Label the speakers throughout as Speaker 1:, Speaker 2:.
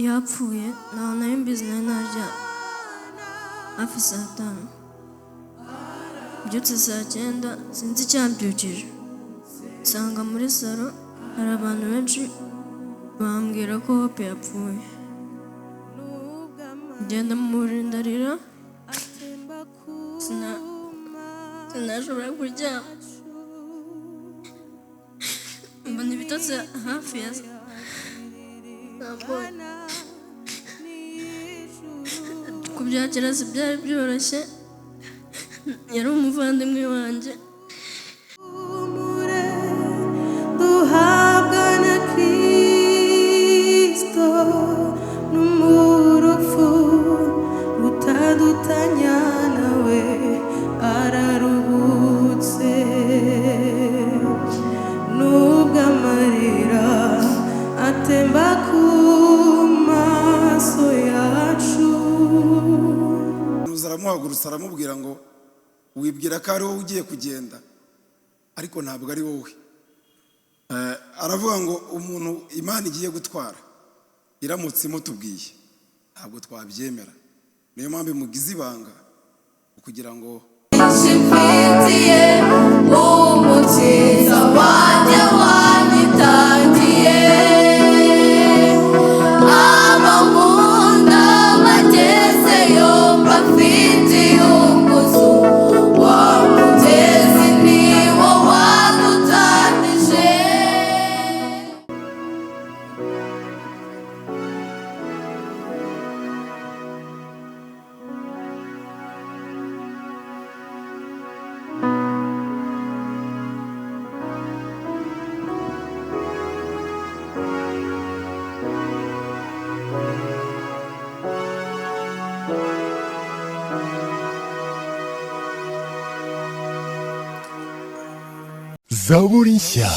Speaker 1: yapfuye naho nari mbizi nari narya hafi saa 5 mbyutse saa 9 sinzi icyambyukije nsanga muri salo hari abantu benshi bambwira ko Hope yapfuye ngenda murindarira sinashobora kuryama mbona ibitotsi hafi ya kubyakira si byari byoroshye yari umuvandimwe wanjye duhabwa na Kristo n'umurufu utadutanya nawe araruhutse nubwo amarira atemba ku maso yacu
Speaker 2: aramuhagurutsa aramubwira ngo wibwira ko ari wowe ugiye kugenda ariko ntabwo ari wowe. Aravuga ngo umuntu Imana igiye gutwara iramutse imutubwiye ntabwo twabyemera, niyo mpamvu mugize ibanga kugira ngo
Speaker 3: nshimfitiye umukiza wanjye wanyitangiye abamunda bagezeyo mbafitiye umuzu wa mugezi niwo wadutanije.
Speaker 4: Zaburi nshya.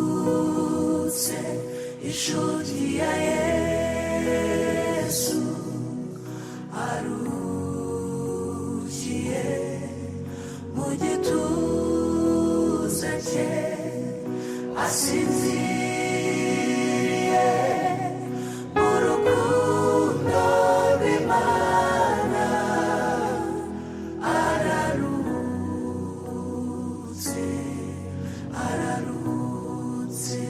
Speaker 3: Ararutse inshuti ya Yesu arukiye mu gituza cye asinziriye mu rukundo rw'Imana ararutse ararutse.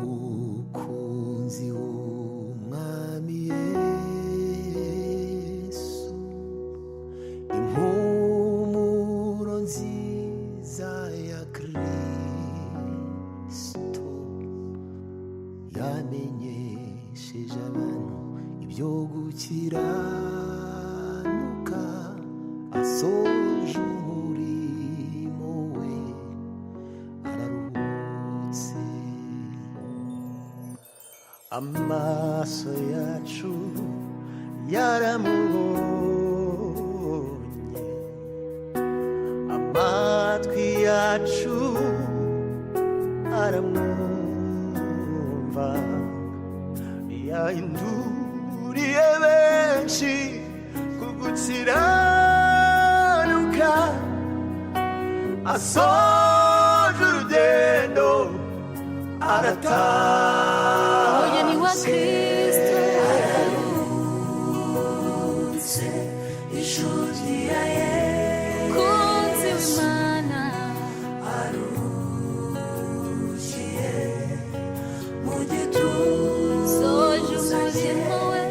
Speaker 4: Umukunzi w'Umwami Yesu, impumuro nziza ya Kristo yamenyesheje abantu ibyo gukiranuka, asoje umurimo we araruhutse. Amaso yacu yaramubonye, amatwi yacu aramwumva, yahinduriye benshi ku gukiranuka, asoje urugendo arataha.
Speaker 3: Umugeni wa Kristo ararutse inshuti ya Yesu umukunzi w'Imana arukiye mu gituza soje umurimo we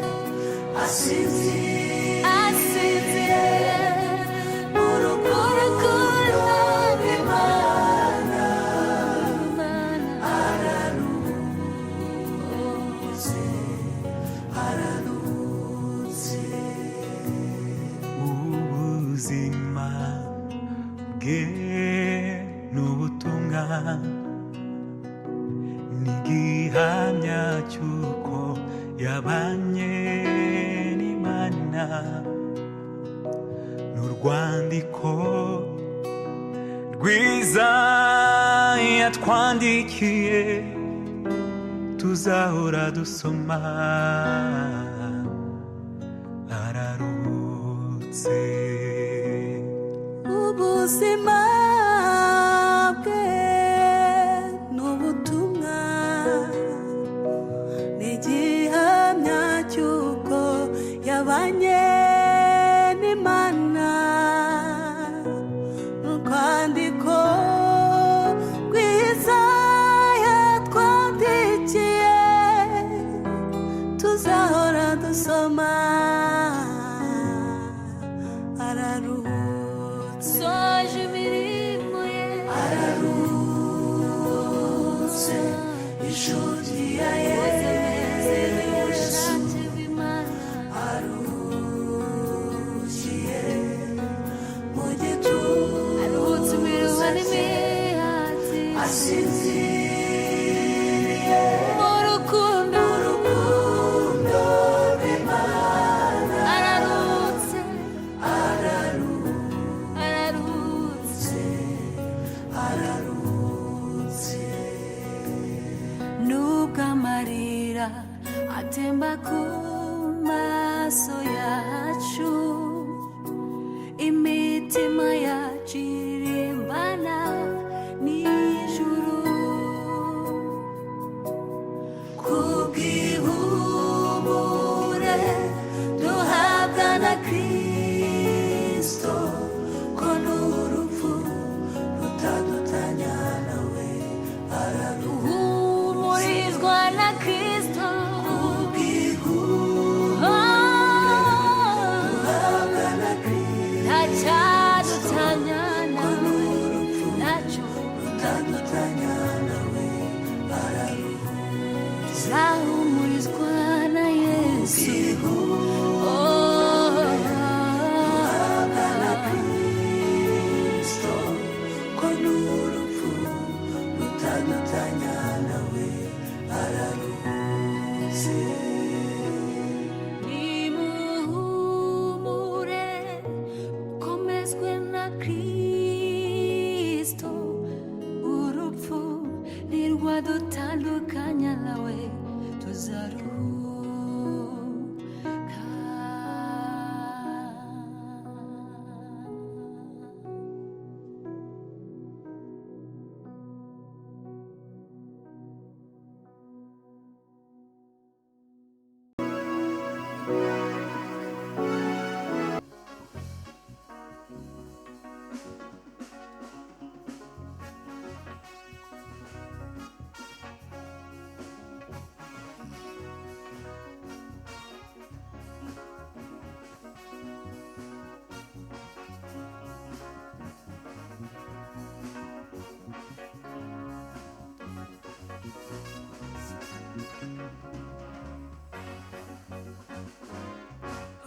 Speaker 3: asinziriye mu rukundo rw'Imana ararutse ararutse.
Speaker 5: ubuzima bwe n'ubutumwa n'igihamya cy'uko yabanye n'Imana, n'urwandiko rwiza yatwandikiye tuzahora dusoma araruhutse
Speaker 3: ubuzima bwe n'ubutumwa n'igihamya cy'uko yabanye n'Imana n'urwandiko rwiza yatwandikiye tuzahora dusoma araruhutse soje imirimo ye araruhutse inshuti ya Yesu aruhukiye mu gituza aruhutse imirimo n'imihati asinziriye mu rukundo rw'Imana araruhutse araruhutse nubwo amarira atemba ku maso yacu imitima yacu irimbana n'ijuru kubw'ihumure duhabwa na Kristo ko n'urupfu rutadutanya nawe araruhumurizwa na Kristo ntacyadutanya nawe ntacyo rutadutanya nawe tuzahumurizwa na Yesu Kristo ko n'urupfu rutadutanya nawe araruhutse nimuhumure komezwe na Kristo urupfu ntirwadutandukanya nawe tuzaruhuka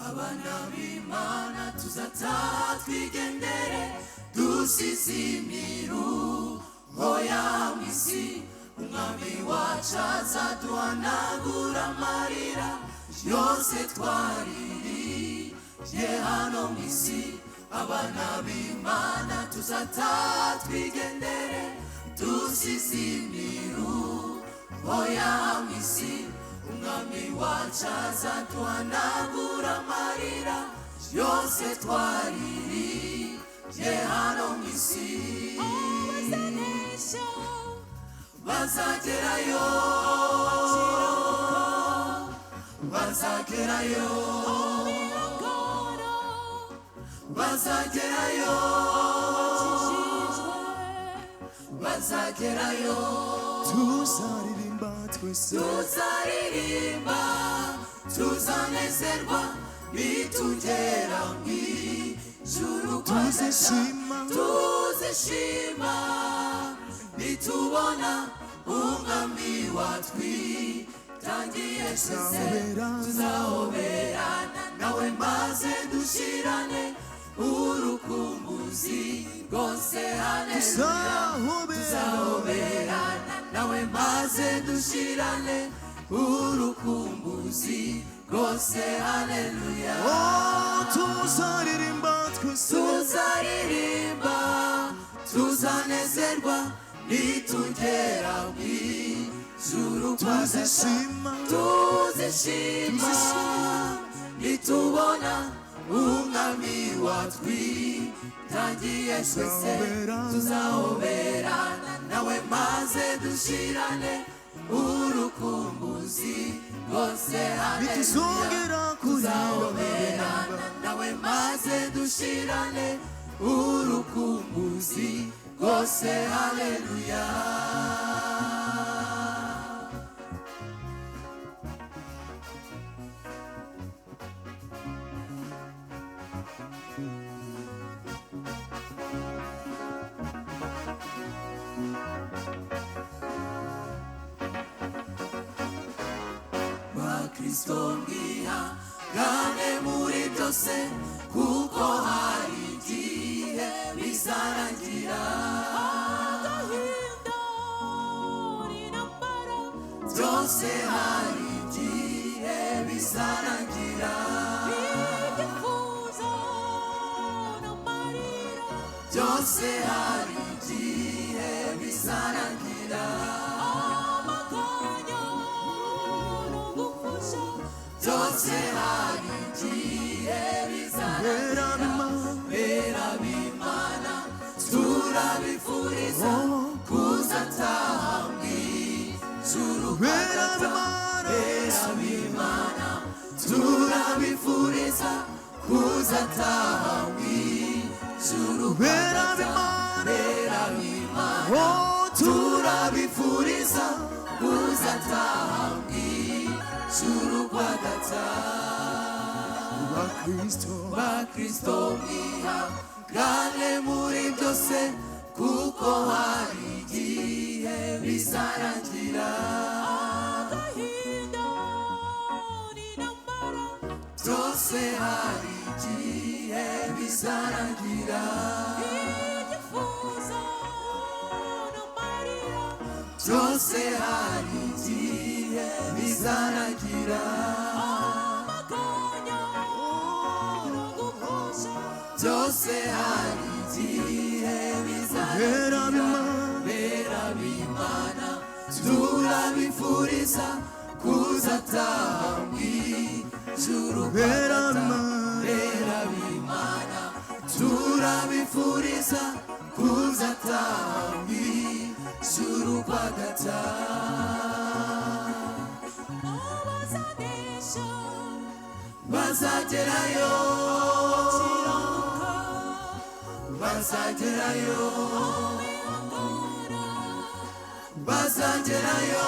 Speaker 3: abana b'Imana tuzataha twigendere dusize imiruho y'isi umwami wacu azaduhanagura amarira yose twaririye hano mu isi abana b'Imana tuzataha twigendere dusize imiruho y'isi umwami wacu azaduhanagura amarira yose twaririye hano mu isi bazagerayo bazagerayo bazagerayo bazagerayo
Speaker 4: tuzaririmba twese
Speaker 3: tuzaririmba tuzanezerwa nitugera mw'ijuru
Speaker 4: tuzishima
Speaker 3: tuzishima nitubona umwami watwitangiye twese tuzahoberana nawe maze dushirane urukumbuzi rwose haleluya tuzahoberana nawe maze dushirane urukumbuzi rwose haleluya
Speaker 4: tuzaririmba twese
Speaker 3: tuzaririmba tuzanezerwa nitugera mw'ijuru kwa data
Speaker 4: tuzishima
Speaker 3: tuzishima nitubona umwami watwitangiye twese tuzahoberana nawe maze dushirane urukumbuzi rwose haleluya tuzahoberana nawe maze dushirane urukumbuzi rwose haleluya Kristo mwihangane muri byose kuko hari igihe bizarangira agahinda n'intambara byose hari igihe bizarangira ibyifuzo n'amarira byose hari igihe bizarangira byose hari igihe bizarangira bera b'Imana turabifuriza kuzataha mw'ijuru kwa data bera b'Imana turabifuriza kuzataha mw'ijuru kwa data bera b'Imana turabifuriza kuzataha mw'ijuru kwa data bakristo mwihangane muri byose kuko hari igihe bizarangira agahinda n'intambara byose hari igihe bizarangira ibyifuzo n'amarira byose hari igihe bizarangira byose hari igihe bizarangira bera b'Imana turabifuriza kuzataha mw'ijuru kwa data bera b'Imana turabifuriza kuzataha mw'ijuru kwa data bazagerayo bazagerayo bazagerayo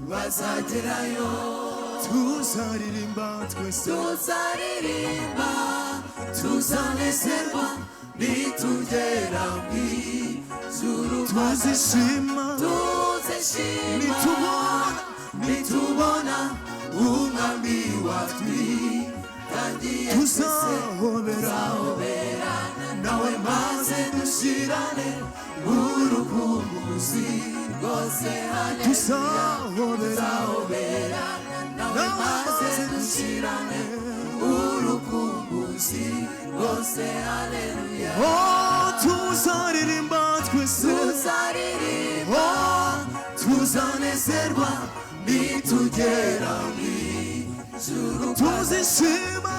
Speaker 3: bazagerayo
Speaker 4: tuzaririmba twese
Speaker 3: tuzaririmba tuzanezerwa nitugera mw'ijuru
Speaker 4: tuzishima
Speaker 3: nitubona umwami watwitangiye tuzahoberana nawe maze dushirane urukumbuzi rwose haleluya tuzahoberana nawe maze dushirane urukumbuzi rwose haleluya
Speaker 4: tuzaririmba twese
Speaker 3: tuzanezerwa nitugera mw'ijuru
Speaker 4: tuzishima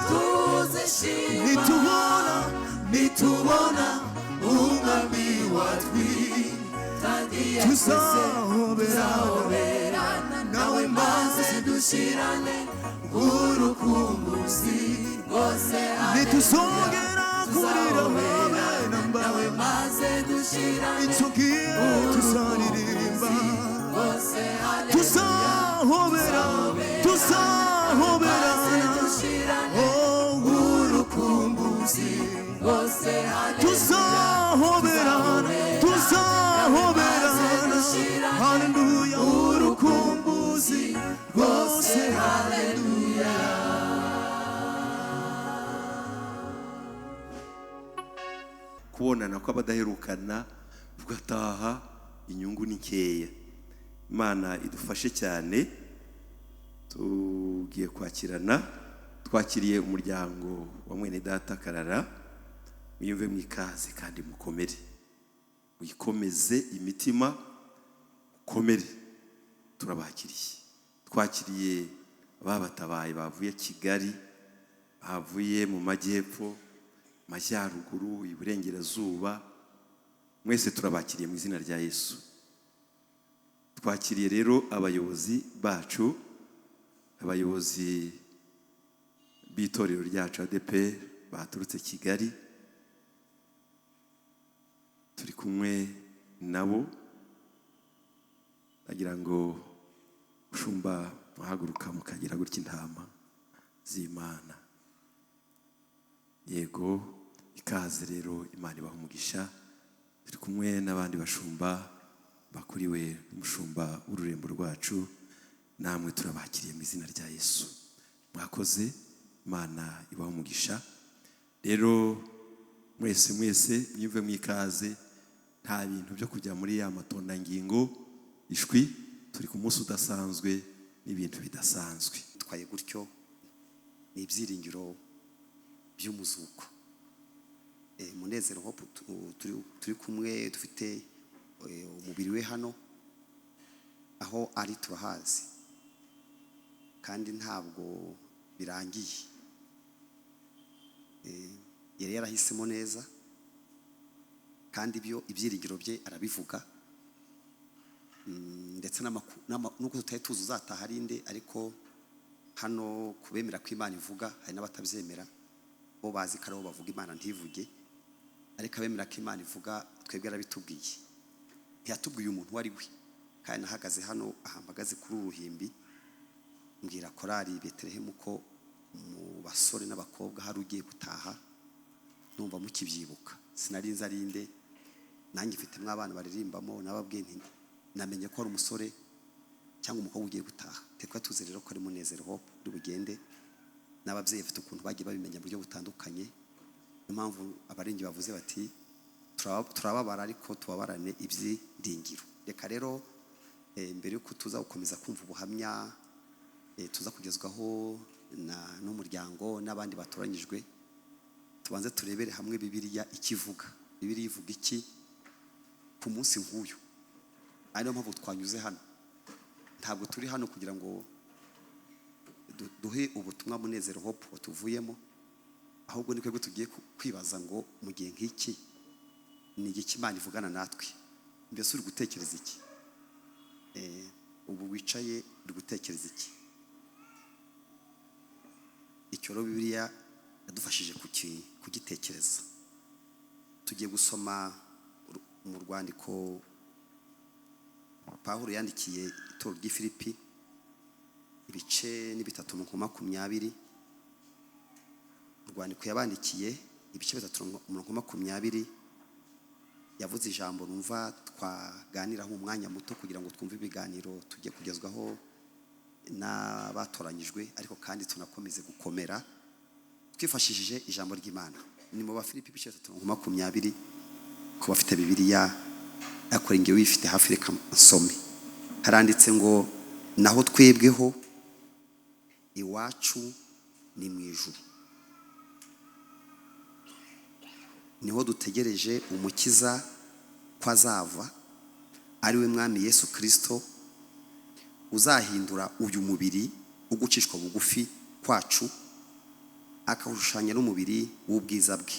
Speaker 3: nitubona umwami watwitangiye tuzahoberana nawe maze dushirane urukumbuzi rwose
Speaker 4: nituzongera kurira
Speaker 3: nawe maze dushirane
Speaker 4: icyo gihe tuzaririmba tuzahoberana
Speaker 3: urukumbuzi rwose
Speaker 4: tuzahoberana haleluya urukumbuzi rwose haleluya
Speaker 6: kubonana kw'abadaherukana tugataha inyungu ni nkeya. Imana idufashe cyane. Tugiye kwakirana, twakiriye umuryango wa mwene data Karara, mwiyumve mwikaze kandi mukomere. wikomeze imitima, ukomere. Turabakiriye, twakiriye babatabaye bavuye Kigali, bavuye mu majyepfo, majyaruguru, iburengerazuba, mwese turabakiriye mu izina rya Yesu. Twakiriye rero abayobozi bacu, abayobozi b'itorero ryacu ADEPR baturutse Kigali, turi kumwe nabo. Bagira ngo ushumba muhaguruka mukagira gutya intama z'Imana. Yego, ikaze rero, Imana ibaha umugisha. Turi kumwe n'abandi bashumba bakuriwe n'umushumba w'ururembo rwacu, namwe turabakiriye mu izina rya Yesu. Mwakoze, Imana ibaha umugisha. Rero mwese mwumve mwikaze, nta bintu byo kujya muri ya matondangingo ishwi. Turi ku munsi udasanzwe n'ibintu bidasanzwe.
Speaker 7: Twaye gutyo ni ibyiringiro by'umuzuko. Munezero Hope turi kumwe, dufite umubiri we hano, aho ari turahazi kandi ntabwo birangiye. Yari yarahisemo neza kandi ibyiringiro bye arabivuga, ndetse nuko tutari tuzi uzataha ari nde, ariko hano kubemera ko Imana ivuga hari n'abatabyemera, bo bazi ko ariho bavuga Imana ntivuge, ariko abemera ko Imana ivuga twebwe arabitubwiye. Ntiyatubwiye umuntu uwo ari we, kandi nahagaze hano ahambagaze kuri uruhimbi mbwira korari Betelehemu ko mu basore n'abakobwa hari ugiye gutaha, numva mukibyibuka. Sinarinze ari nde, nanjye mfitemo abana baririmbamo, nababwiye nti namenye ko ari umusore cyangwa umukobwa ugiye gutaha. Tekwa tuzi rero ko ari Munezero Hope uri bugende, n'ababyeyi bafite ukuntu bagiye babimenya mu buryo butandukanye. Niyo mpamvu abaringi bavuze bati turababara ariko tubabarane ibyiringiro. Reka rero mbere yuko tuza gukomeza kumva ubuhamya tuza kugezwaho n'umuryango n'abandi batoranyijwe, tubanze turebere hamwe Bibiliya ikivuga. Bibiliya ivuga iki ku munsi nk'uyu? Ariyo mpamvu twanyuze hano. Ntabwo turi hano kugira ngo duhe ubutumwa Munezero Hope tuvuyemo, ahubwo ni twebwe tugiye kwibaza ngo mu gihe nk'iki ni iki Imana ivugana natwe. Mbese uri gutekereza iki? Ubu wicaye uri gutekereza iki? Icyo rero Bibiliya yadufashije kugitekereza. Tugiye gusoma mu rwandiko Pawulo yandikiye itorero ry'i Filipi, ibice ni 3:20. Urwandiko yabandikiye ibice 3:20, yavuze ijambo numva twaganiraho umwanya muto kugira ngo twumve ibiganiro tugiye kugezwaho n'abatoranyijwe, ariko kandi tunakomeze gukomera twifashishije ijambo ry'Imana. Ni mu Bafilipi ibice 3:20. Ku bafite Bibiliya akora ingewe ifite hafi, reka nsome. Haranditse ngo naho twebweho iwacu ni mu ijuru, niho dutegereje umukiza ko azava, ari we Mwami Yesu Kristo, uzahindura uyu mubiri ugucishwa bugufi kwacu, akawushushanya n'umubiri w'ubwiza bwe,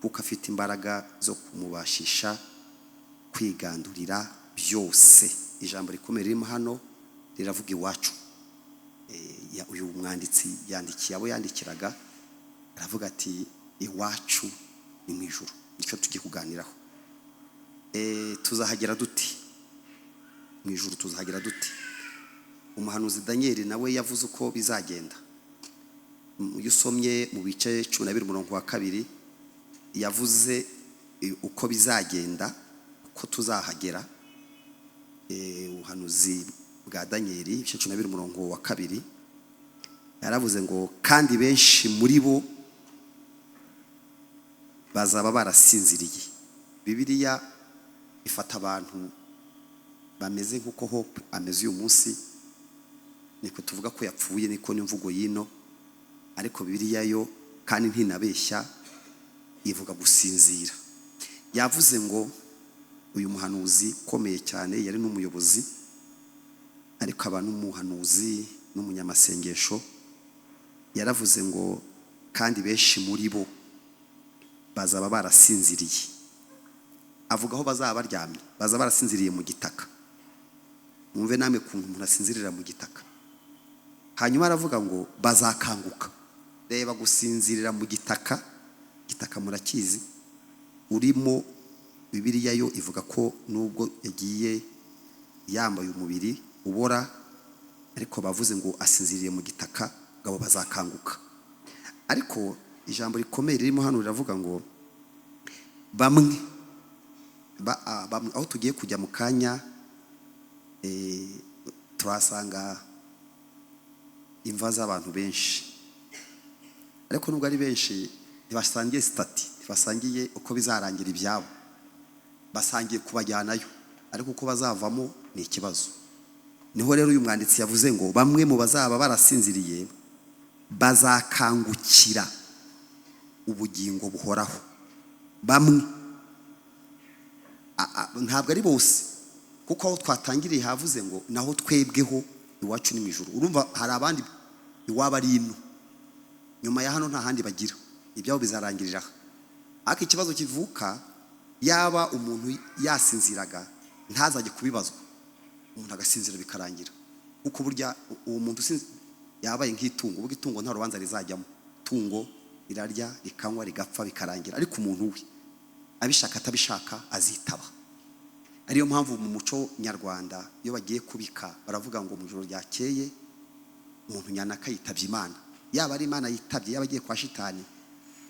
Speaker 7: kuko afite imbaraga zo kumubashisha kwigandurira byose. Ijambo rikomeye ririmo hano riravuga iwacu. Uyu mwanditsi yandikiye abo yandikiraga, aravuga ati iwacu ni mu ijuru. Nicyo tugiye kuganiraho. Tuzahagera duti mu ijuru? Tuzahagera duti? Umuhanuzi Daniel nawe yavuze uko bizagenda. Iyo usomye mu bice 12:2 yavuze uko bizagenda, uko tuzahagera. Ubuhanuzi bwa Daniel ibice 12:2 yaravuze ngo kandi benshi muri bo bazaba barasinziriye. Bibiliya ifata abantu bameze nk'uko Hope ameze uyu munsi, niko tuvuga ko yapfuye, niko n'imvugo yino, ariko Bibiliya yo kandi ntinabeshya, ivuga gusinzira. Yavuze ngo uyu muhanuzi ukomeye cyane yari n'umuyobozi ariko aba n'umuhanuzi n'umunyamasengesho. Yaravuze ngo kandi benshi muri bo bazaba barasinziriye. Avuga aho bazaba baryamye, bazaba barasinziriye mu gitaka. Mwumve namwe kuntu umuntu asinzirira mu gitaka. Hanyuma aravuga ngo bazakanguka. Reba gusinzirira mu gitaka, gitaka murakizi, urimo Bibiliya yo ivuga ko nubwo yagiye yambaye umubiri ubora ariko bavuze ngo asinziriye mu gitaka ngabo bazakanguka. Ariko ijambo rikomeye ririmo hano riravuga ngo bamwe aho tugiye kujya mu kanya turasanga imva z'abantu benshi, ariko nubwo ari benshi ntibasangiye stati, ntibasangiye uko bizarangira ibyabo, basangiye kubajyanayo ariko uko bazavamo ni ikibazo. Niho rero uyu mwanditsi yavuze ngo bamwe mu bazaba barasinziriye bazakangukira ubugingo buhoraho. Bamwe, ntabwo ari bose, kuko aho twatangiriye havuze ngo naho twebweho iwacu ni mu ijuru. Urumva hari abandi iwaba ari ino, nyuma ya hano nta handi bagira, ibyabo bizarangirira. Ariko ikibazo kivuka yaba umuntu yasinziraga ntazajye kubibazwa, umuntu agasinzira bikarangira. Kuko burya uwo muntu yabaye nk'itungo, ubwo itungo nta rubanza rizajyamo. Tungo rirarya rikanywa rigapfa bikarangira, ariko umuntu we abishaka atabishaka azitaba. Ariyo mpamvu mu muco nyarwanda iyo bagiye kubika baravuga ngo mu joro ryakeye umuntu nyanaka yitabye Imana. Yaba ari Imana yitabye, yaba agiye kwa shitani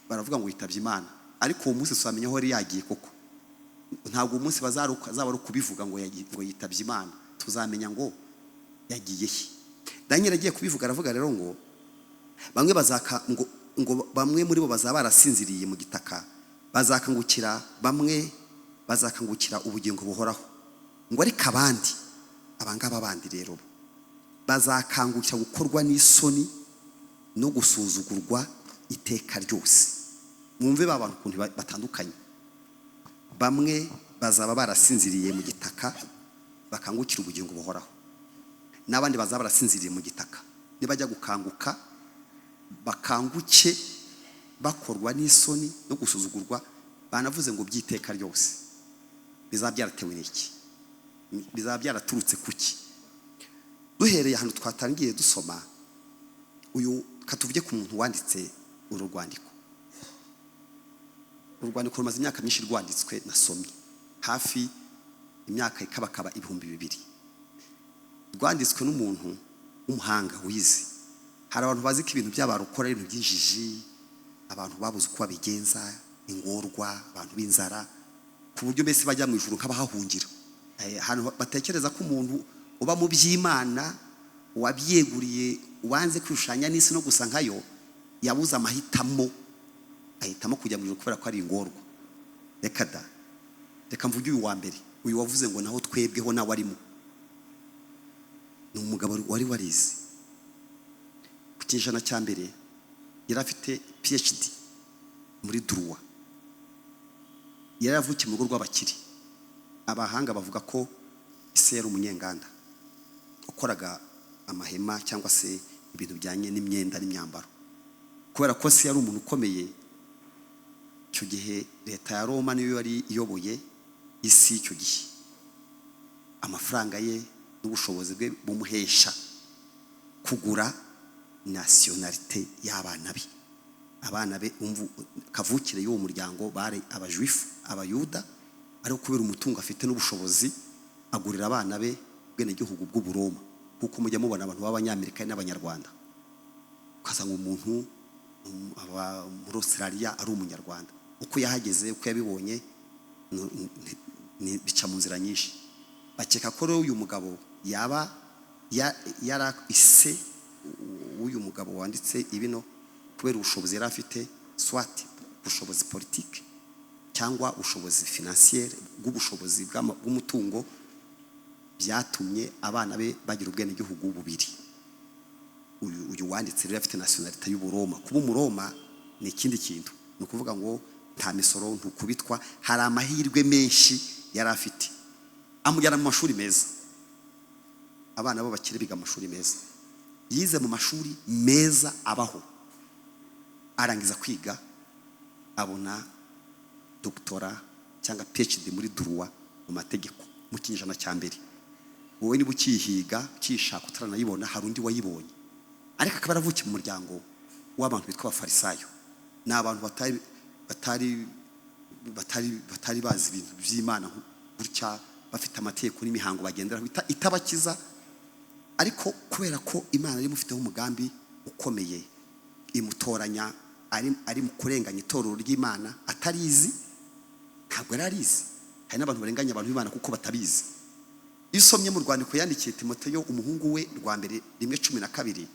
Speaker 7: baravuga ngo yitabye Imana, ariko uwo munsi tuzamenya aho yari yagiye koko. Ntabwo uwo munsi bazaba ari kubivuga ngo yitabye Imana, tuzamenya ngo yagiye he. Daniel agiye kubivuga aravuga rero ngo bamwe bamwe muri bo bazaba barasinziriye mu gitaka, bazakangukira, bamwe bazakangukira ubugingo buhoraho. Ngo ariko abangaba bandi rero bazakangukira gukorwa n'isoni no gusuzugurwa iteka ryose. Mwumve ba bantu ukuntu batandukanye. Bamwe bazaba barasinziriye mu gitaka bakangukira ubugingo buhoraho, n'abandi bazaba barasinziriye mu gitaka nibajya gukanguka bakanguke bakorwa n'isoni no gusuzugurwa. Banavuze ngo byiteka ryose. Bizaba byaratewe n'iki? Bizaba byaraturutse kuki? Duhereye ahantu twatangiye dusoma, uyu katuvuge ku muntu wanditse uru rwandiko. Urwandiko rumaze imyaka myinshi rwanditswe, nasomye hafi imyaka ikabakaba 2000. Rwanditswe n'umuntu w'umuhanga wize. Hari abantu bazi ko ibintu by'abarukora ibintu by'injiji, abantu babuze uko babigenza, ingorwa, abantu b'inzara, ku buryo mbese bajya mu ijuru nk'abahahungira. Hano batekereza ko umuntu uba mu by'Imana wabyeguriye ubanze kwishushanya n'isi no gusa nkayo yabuze amahitamo, ahitamo kujya mu ijuru kubera ko ari ingorwa. Reka mvuge uyu wa mbere, uyu wavuze ngo naho twebweho nawe arimo. Ni umugabo wari warize ku kinyejana cya mbere, yari afite PhD muri droit, yari avukiye mu rugo rw'abakire. Abahanga bavuga ko ise yari umunyenganda ukoraga amahema cyangwa se ibintu bijyanye n'imyenda n'imyambaro. Kubera ko se yari umuntu ukomeye, icyo gihe leta ya Roma niyo yari iyoboye isi icyo gihe. Amafaranga ye n'ubushobozi bwe bumuhesha kugura nationalité y'abana be. Abana be kavukire y'uwo muryango bari abajuifu, abayuda, ariko kubera umutungo afite n'ubushobozi agurira abana be bwene gihugu bw'Uburoma. Kuko mujya mubona abantu b'Abanyamerika n'Abanyarwanda, ukasanga umuntu muri Australia ari umunyarwanda. Uko yahageze, uko yabibonye bica mu nzira nyinshi. Bakeka ko rero uyu mugabo yaba yara ise uyu mugabo wanditse ibino kubera ubushobozi yari afite, swati ubushobozi politike cyangwa ubushobozi financier bw'ubushobozi bw'umutungo, byatumye abana be bagira ubwene gihugu bubiri. Uyu wanditse rero afite nationalité y'Uburoma. Kuba umuroma ni ikindi kintu, ni ukuvuga ngo nta misoro ntukubitwa. Hari amahirwe menshi yari afite amujyana mu mashuri meza. Abana bo bakire biga amashuri meza, yize mu mashuri meza abaho, arangiza kwiga abona doktora cyangwa PhD muri droit mu mategeko mu kinyejana cya mbere. Wowe niba ukihiga ukishaka utaranayibona, hari undi wayibonye. Ariko akaba aravukiye mu muryango w'abantu bitwa abafarisayo. Ni abantu batari bazi ibintu by'Imana gutya, bafite amategeko n'imihango bagenderaho itabakiza. Ariko kubera ko Imana yari imufiteho umugambi ukomeye, imutoranya ari mu kurenganya itorero ry'Imana atarizi, ntabwo yari arizi. Hari n'abantu barenganya abantu b'Imana kuko batabizi. Iyo usomye mu rwandiko yandikiye Timoteyo umuhungu we rwa mbere 1:12,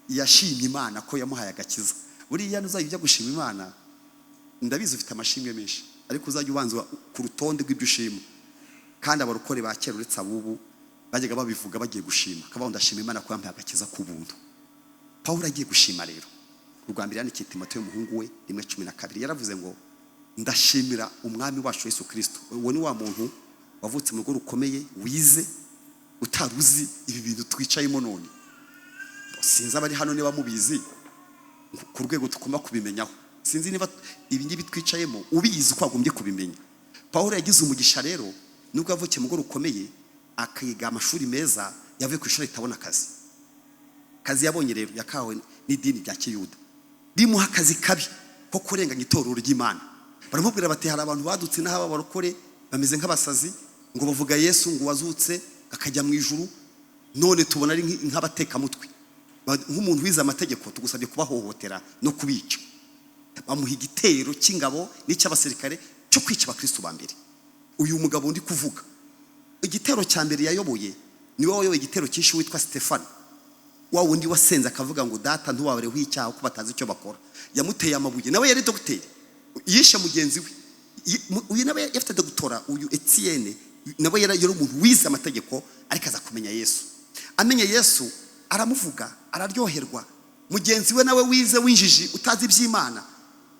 Speaker 7: yashimye Imana ko yamuhaye agakiza. Buriya nuzajya ujya gushima Imana, ndabizi ufite amashimwe menshi, ariko uzajya ubanza ku rutonde rw'ibyo ushima. Kandi abarokore ba kera uretse abubu bajyaga babivuga bagiye gushima, akabaho ndashima Imana ko yampaye agakiza ku buntu. Pawulo agiye gushima rero, urwa mbere yandikiye Timoteyo umuhungu we 1:12, yaravuze ngo ndashimira umwami wacu Yesu Kristo. Uwo ni wa muntu wavutse mu rugo rukomeye, wize, utaruzi ibi bintu twicayemo none. Sinzi abari hano niba mubizi ku rwego tukoma kubimenyaho. Sinzi niba ibi ngibi twicayemo ubizi ko agombye kubimenya. Pawulo yagize umugisha rero, nubwo yavukiye mu rugo rukomeye, akiga amashuri meza, yavuye ku ishuri itabona akazi. Kazi yabonye rero yakawe n'idini rya Kiyuda, rimuha akazi kabi ko kurenganya itorero ry'Imana. Baramubwira bati hari abantu badutse n'aho abarokore bameze nk'abasazi, ngo bavuga Yesu ngo wazutse akajya mu ijuru, none tubona ari nk'abateka mutwe. Nk'umuntu wize amategeko tugusabye kubahohotera no kubica. Bamuha igitero cy'ingabo n'icy'abasirikare cyo kwica abakristo ba mbere. Uyu mugabo ndi kuvuga, igitero cya mbere yayoboye niwe wayoboye igitero cyinshi witwa Stefano, wa wundi wasenze akavuga ngo data ntuwabare w'icyaha ko batazi icyo bakora. Yamuteye amabuye, nawe yari dogiteri, yishe mugenzi we. Uyu nawe yafite doktora, uyu Etienne nawe yari umuntu wize amategeko, ariko aza kumenya Yesu. Amenye Yesu aramuvuga, araryoherwa. Mugenzi we nawe wize winjiji utazi iby'Imana,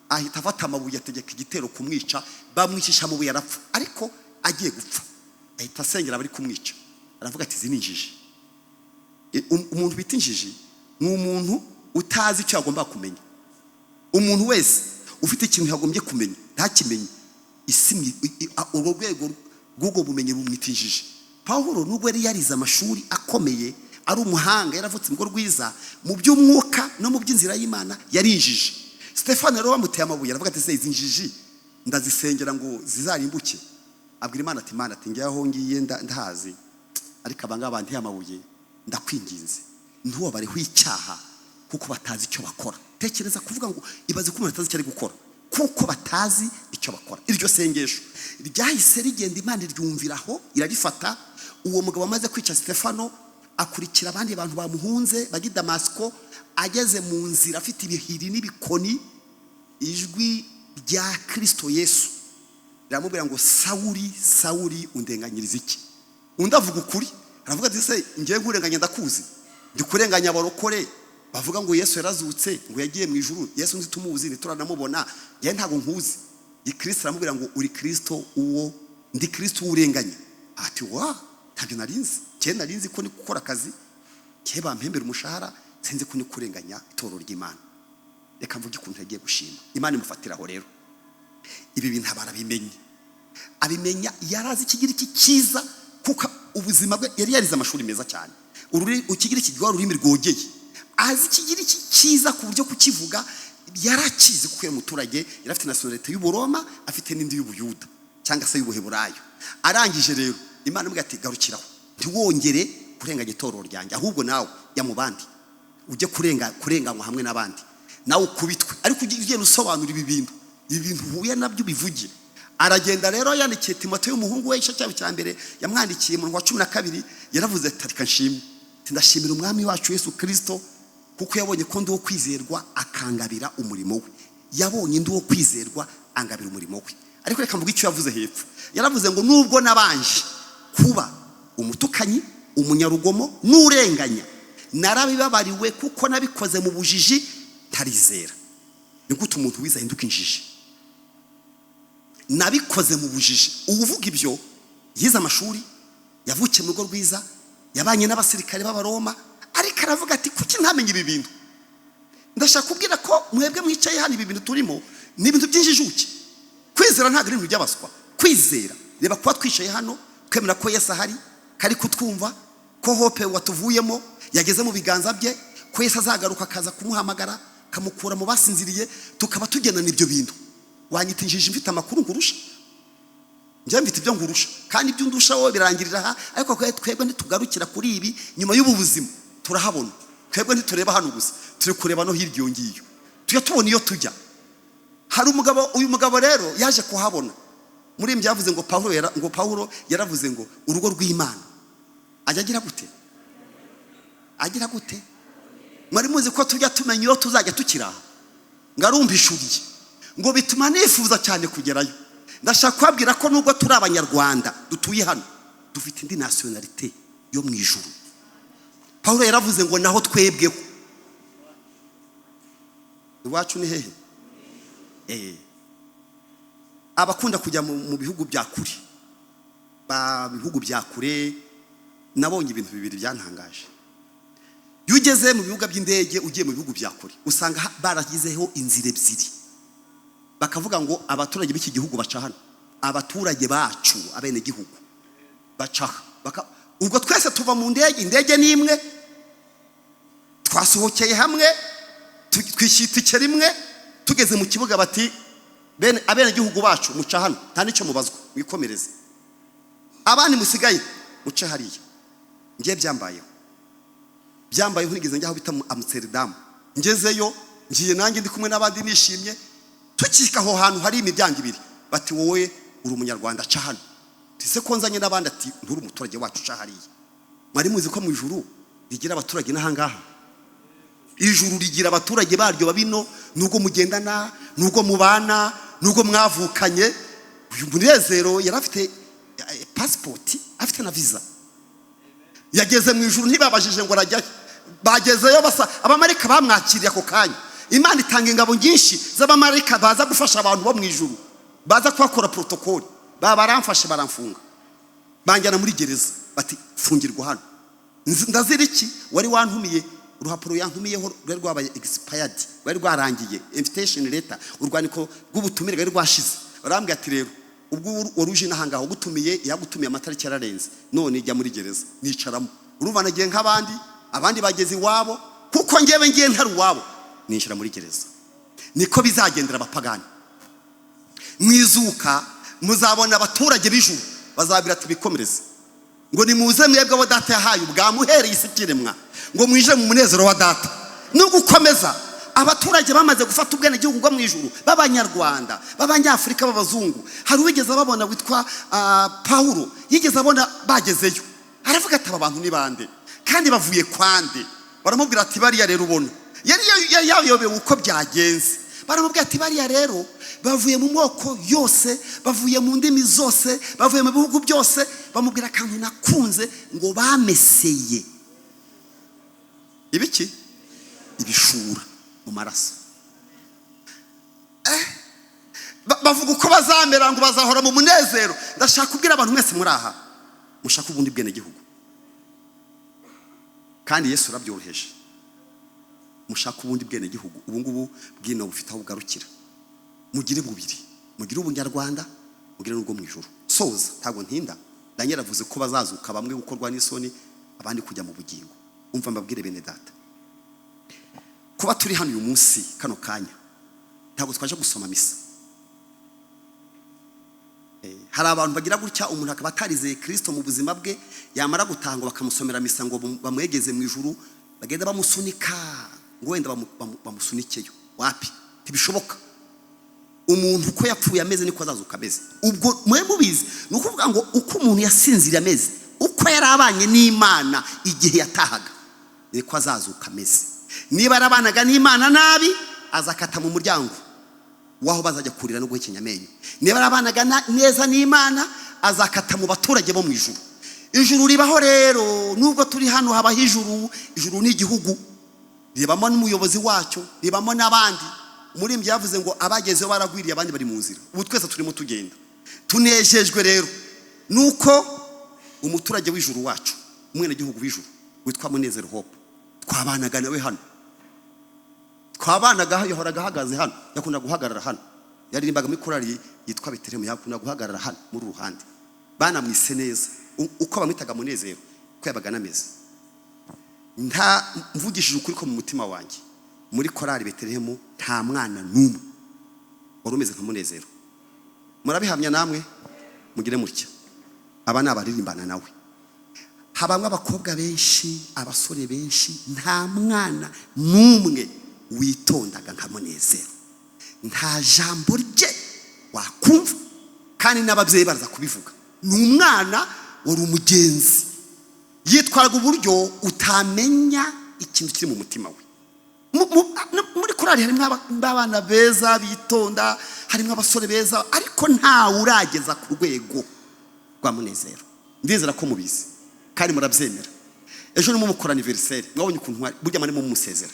Speaker 7: ahita afata amabuye ategeka igitero kumwica, bamwicisha amabuye arapfa. Ariko agiye gupfa ahita asengera bari kumwica, aravuga ati izi ni injiji. Umuntu bita injiji ni umuntu utazi icyo agomba kumenya. Umuntu wese ufite ikintu yagombye kumenya ntakimenye, isi urwo rwego rw'ubwo bumenyi bumwita injiji. Pawulo nubwo yari yarize amashuri akomeye, ari umuhanga, yaravutse mu rwiza mu by'umwuka no mu by'inzira y'Imana, yari injiji. Stefano rero bamuteye amabuye, aravuga ati izi injiji ndazisengera ngo zizarimbuke. Abwira Imana ati Imana ati ngiye aho ngiye ndahazi, ariko abanga banteye amabuye, ndakwinginze ntubabareho icyaha kuko batazi icyo bakora. Tekereza kuvuga ngo ibaze ko umuntu atazi icyo ari gukora kuko batazi icyo bakora. Iryo sengesho ryahise rigenda, Imana iryumviraho irarifata. Uwo mugabo amaze kwica Stefano, akurikira abandi bantu bamuhunze bagi Damasiko. Ageze mu nzira afite ibihiri n'ibikoni, ijwi rya Kristo Yesu riramubwira ngo Sawuli, Sawuli undenganyiriza iki? Undi avuga ukuri, aravuga ati se ngiye nkurenganya ndakuzi? Ndi kurenganya abarokore bavuga ngo Yesu yarazutse, ngo yagiye mu ijuru. Yesu nzi tumuzi ntituranamubona, ngiye ntago nkuzi. Kristo aramubwira ngo uri Kristo uwo, ndi Kristo urenganya. Ati wa ntabyo narinzi, cyenda narinzi ko ni gukora akazi, cye bampembera umushahara, sinzi ko ni kurenganya itorero ry'Imana. Reka mvuge ukuntu yagiye gushima Imana imufatiraho rero. Ibi bintu barabimenye, abimenya yarazi ikigira iki cyiza, kuko ubuzima bwe yari yarize amashuri meza cyane. Ukigira iki gwa rurimi rwogeye, azi ikigira iki cyiza ku buryo kukivuga yarakizi, kuko umuturage yari afite nationalite y'Uburoma, afite n'indi y'Ubuyuda cyangwa se y'Ubuheburayo. Arangije rero Imana imubwira ati garukiraho, ntiwongere kurenganya itorero ryanjye, ahubwo nawe ya mu bandi ujye kurenganywa hamwe n'abandi, nawe ukubitwe. Ariko ugenda usobanura ibi bintu huye nabyo bivuge. Aragenda rero yandikiye Timoteyo umuhungu we, igice cya mbere yamwandikiye mu 12, yaravuze ati reka nshimwe, ndashimira umwami wacu Yesu Kristo kuko yabonye ko ndi wo kwizerwa akangabira umurimo we. Yabonye ndi wo kwizerwa angabira umurimo we. Ariko reka mvuga icyo yavuze hepfo. Yaravuze ngo nubwo nabanje kuba umutukanyi, umunyarugomo n'urenganya, narabibabariwe kuko nabikoze mu bujiji tarizera. Ni gute umuntu wiza hinduka injiji? nabikoze mu bujiji. Uvuga ibyo yize amashuri, yavukiye mu rugo rwiza, yabanye n'abasirikare b'abaroma, ariko aravuga ati kuki ntamenye ibi bintu? Ndashaka kubwira ko mwebwe mwicaye hano ibi bintu turimo ni ibintu by'injijuke. Kwizera ntabwo ari ibintu by'abaswa. Kwizera reba kuba twicaye hano twemera ko Yesu ahari, kari kutwumva, ko hope watuvuyemo yageze mu biganza bye, ko Yesu azagaruka akaza kumuhamagara kamukura mu basinziriye, tukaba tugenana ibyo bintu. Wanyita injiji mfite amakuru ngurusha? Njye mfite ibyo ngurusha, kandi ibyo ndusha wowe birangirira aha, ariko twebwe ntitugarukira kuri ibi. Nyuma y'ubu buzima turahabona, twebwe ntitureba hano gusa, turi kureba no hirya iyo ngiyo, tujya tubona iyo tujya. Hari umugabo, uyu mugabo rero yaje kuhabona. Muri ibyo yavuze ngo Pawulo yaravuze ngo urugo rw'Imana ajya agira gute? Agira gute? Mwari muzi ko tujya tumenya iyo tuzajya tukira? Ngarumbishuriye ngo bituma nifuza cyane kugerayo. Ndashaka kubabwira ko nubwo turi abanyarwanda dutuye hano, dufite indi nationalite yo mu ijuru. Pawulo yaravuze ngo naho twebweho iwacu ni hehe? Abakunda kujya mu bihugu bya kure, bihugu bya kure, nabonye ibintu bibiri byantangaje. Iyo ugeze mu bibuga by'indege ugiye mu bihugu bya kure, usanga baragizeho inzira ebyiri. Bakavuga ngo abaturage b'iki gihugu baca hano, abaturage bacu abene gihugu baca. Ubwo twese tuva mu ndege, indege ni imwe, twasohokeye hamwe, twishyitike rimwe, tugeze mu kibuga bati bene abene gihugu bacu muca hano, nta nicyo mubazwa, mwikomereze. Abandi musigaye muce hariya. Ngiye byambayeho nigeze njyaho bita Amsterdam. Ngezeyo ngiye nanjye ndi kumwe n'abandi nishimye, tukika aho hantu hari imiryango ibiri, bati wowe uri umunyarwanda ca hano. Tise konzanye n'abandi ati nturi umuturage wacu ca hariya. Mwari muzi ko mu ijuru rigira abaturage n'ahangaha? Ijuru rigira abaturage baryo babino, nugo mugendana, nugo mubana, nugo mwavukanye. Uyu munezero yarafite passport, afite na visa. Yageze mu ijuru ntibabajije ngo arajya. Bagezeyo basa abamarika bamwakiriye ako kanya. Imana itanga ingabo nyinshi z'abamarika baza gufasha abantu bo mu ijuru, baza kwakora protocol. Baramfashe baramfunga, banjyana muri gereza, bati fungirwa hano. Ndazira iki? Wari wantumiye, uruhapuro yantumiyeho rwari rwabaye expired, rwari rwarangiye, invitation letter, urwaniko rw'ubutumire rwari rwashize. Barambwira ati rero ubwo waruje nahangaho ugutumiye, yagutumiye amatariki yararenze, none ijya muri gereza. Nicaramo, urumva nagiye nk'abandi, abandi bageze iwabo, kuko ngiye ntari uwabo, ninjira muri gereza. Niko bizagendera abapagani. Mwizuka muzabona abaturage b'ijuru bazabira ati bikomereze, ngo nimuze mwebwe abo data yahaye ubwamuhereye isi kiremwa, ngo mwije mu munezero wa data. No gukomeza abaturage bamaze gufata ubwene gihugu bwo mu ijuru, b'abanyarwanda, b'abanyafrika, b'abazungu. Hari wigeze babona witwa Paulo, yigeze abona bagezeyo, aravuga ati aba bantu ni bande kandi bavuye kwande? Baramubwira ati bariya rero ubona, yari yayobewe uko byagenze. Baramubwira ati bariya rero bavuye mu moko yose, bavuye mu ndimi zose, bavuye mu bihugu byose. Bamubwira akantu nakunze ngo bameseye ibiki? Ibishura mu maraso. Bavuga uko bazamera ngo bazahora mu munezero. Ndashaka kubwira abantu mwese muri aha, mushaka ubundi bwene gihugu, kandi Yesu arabyoroheje. Mushaka ubundi bwene gihugu, ubu ngubu bwino bufite aho bugarukira. Mugire mubiri, mugire ubunyarwanda, mugire n'ubwo mu ijuru. Soza ntago ntinda. Daniel avuze ko bazazuka bamwe gukorwa n'isoni, abandi kujya mu bugingo. Umva mbabwire bene data, kuba turi hano uyu munsi kano kanya, ntago twaje gusoma misa. Hari abantu bagira gutya, umuntu akaba atarizeye Kristo mu buzima bwe, yamara gutanga bakamusomera misa ngo bamwegeze mu ijuru, bagenda bamusunika ngo wenda bamusunikeyo. Wapi? Tibishoboka. Umuntu uko yapfuye ameze niko azazuka ameze. Ubwo mwe mubizi, nukuvuga ngo uko umuntu yasinzira ameze, uko yarabanye n'Imana igihe yatahaga, niko azazuka ameze. Niba arabanaga n'Imana nabi, azakata mu muryango waho bazajya kurira no guhekenya amenyo. Niba arabanaga neza n'Imana, azakata mu baturage bo mu ijuru. Ijuru ribaho rero, nubwo turi hano habaho ijuru. Ijuru ni igihugu, ribamo n'umuyobozi wacyo, ribamo n'abandi. Muri mbye yavuze ngo abagezeho baragwiriye, abandi bari mu nzira. Ubu twese turimo tugenda. tunejejwe rero nuko umuturage w'ijuru wacu umwene gihugu w'ijuru witwa Munezero Hope twabanaga nawe hano, twabanaga yahoraga ahagaze hano, yakunda guhagarara hano, yaririmbaga muri korali yitwa Betelehemu, yakunda guhagarara hano muri ruhande, banamwise neza uko bamwitaga Munezero ko yabaga nameze. Nta mvugishije ukuri ko mu mutima wanjye muri korali Betelehemu nta mwana n'umwe wari umeze nka Munezero. Murabihamya namwe mugire mutya. Aba ni abaririmbana nawe, habamwe abakobwa benshi, abasore benshi, nta mwana n'umwe witondaga nka Munezero. Nta jambo rye wakumva, kandi n'ababyeyi baraza kubivuga. Ni umwana wari umugenzi, yitwaraga uburyo utamenya ikintu kiri mu mutima we. Muri korali harimo abana beza bitonda, harimo abasore beza, ariko ntawe urageza ku rwego rwa Munezero. Ndizera ko mubizi kandi murabyemera. Ejo ni mu mukora anniversaire, mwabonye ukuntu burya mane mu musezera.